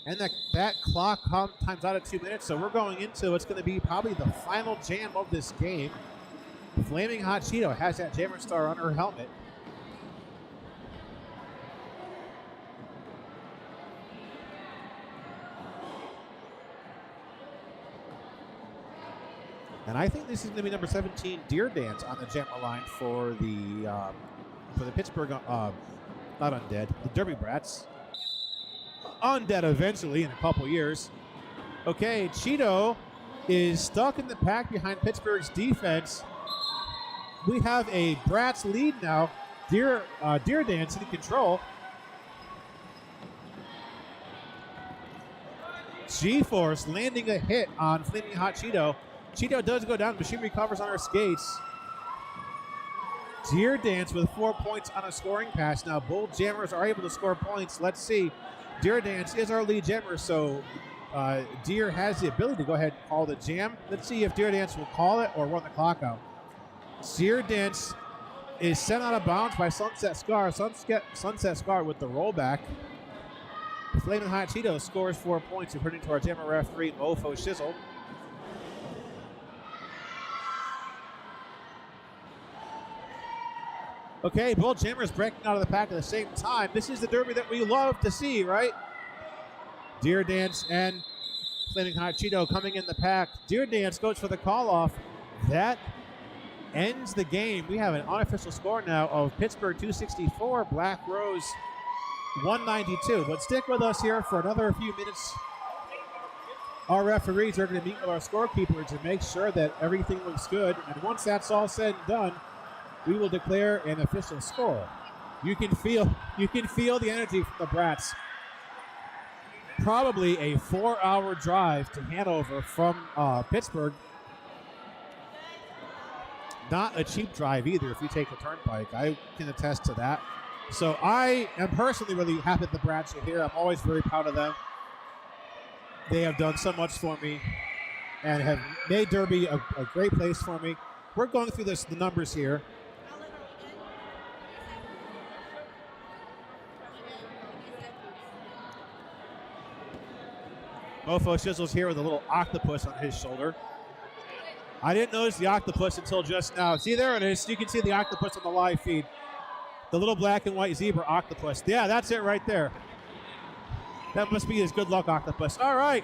and that clock times out at 2 minutes, so we're going into what's going to be probably the final jam of this game. Flaming Hot Cheeto has that jammer star on her helmet. And I think this is going to be number 17, Deer Dance, on the jammer line for the Pittsburgh, not Undead, the Derby Brats. Undead eventually in a couple years. Okay, Cheeto is stuck in the pack behind Pittsburgh's defense. We have a Brats lead now. Deer Dance in control. G-Force landing a hit on Flaming Hot Cheeto. Cheeto does go down, but she recovers on her skates. Deer Dance with 4 points on a scoring pass. Now both jammers are able to score points. Let's see. Deer Dance is our lead jammer, so Deer has the ability to go ahead and call the jam. Let's see if Deer Dance will call it or run the clock out. Deer Dance is sent out of bounds by Sunset Scar. Sunset Scar with the rollback. Flaming Hot Cheeto scores 4 points according to our jammer referee, Mofo Shizzle. Okay, both jammers breaking out of the pack at the same time. This is the derby that we love to see, right? Deer Dance and Flaming Hot Cheeto coming in the pack. Deer Dance goes for the call-off. That ends the game. We have an unofficial score now of Pittsburgh 264, Black Rose 192. But stick with us here for another few minutes. Our referees are going to meet with our scorekeeper to make sure that everything looks good. And once that's all said and done, we will declare an official score. You can feel the energy from the Brats. Probably a 4-hour drive to Hanover from Pittsburgh. Not a cheap drive either if you take the turnpike. I can attest to that. So I am personally really happy that the Brats are here. I'm always very proud of them. They have done so much for me and have made Derby a great place for me. We're going through the numbers here. Mofo Shizzle's here with a little octopus on his shoulder. I didn't notice the octopus until just now. See, there it is. You can see the octopus on the live feed. The little black and white zebra octopus. Yeah, that's it right there. That must be his good luck octopus. All right,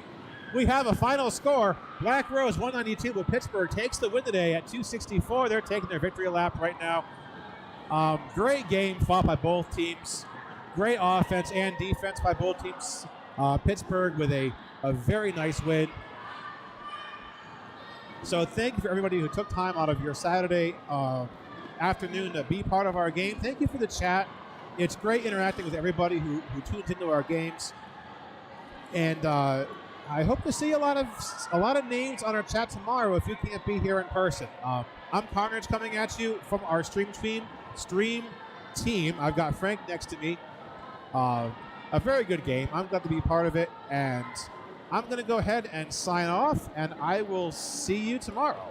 we have a final score. Black Rose 192, but Pittsburgh takes the win today at 264. They're taking their victory lap right now. Great game fought by both teams. Great offense and defense by both teams. Pittsburgh with a very nice win. So thank you for everybody who took time out of your Saturday afternoon to be part of our game. Thank you for the chat. It's great interacting with everybody who tunes into our games. And I hope to see a lot of names on our chat tomorrow if you can't be here in person. I'm Carnage coming at you from our stream team. I've got Frank next to me. a very good game. I'm glad to be part of it, and I'm going to go ahead and sign off, and I will see you tomorrow.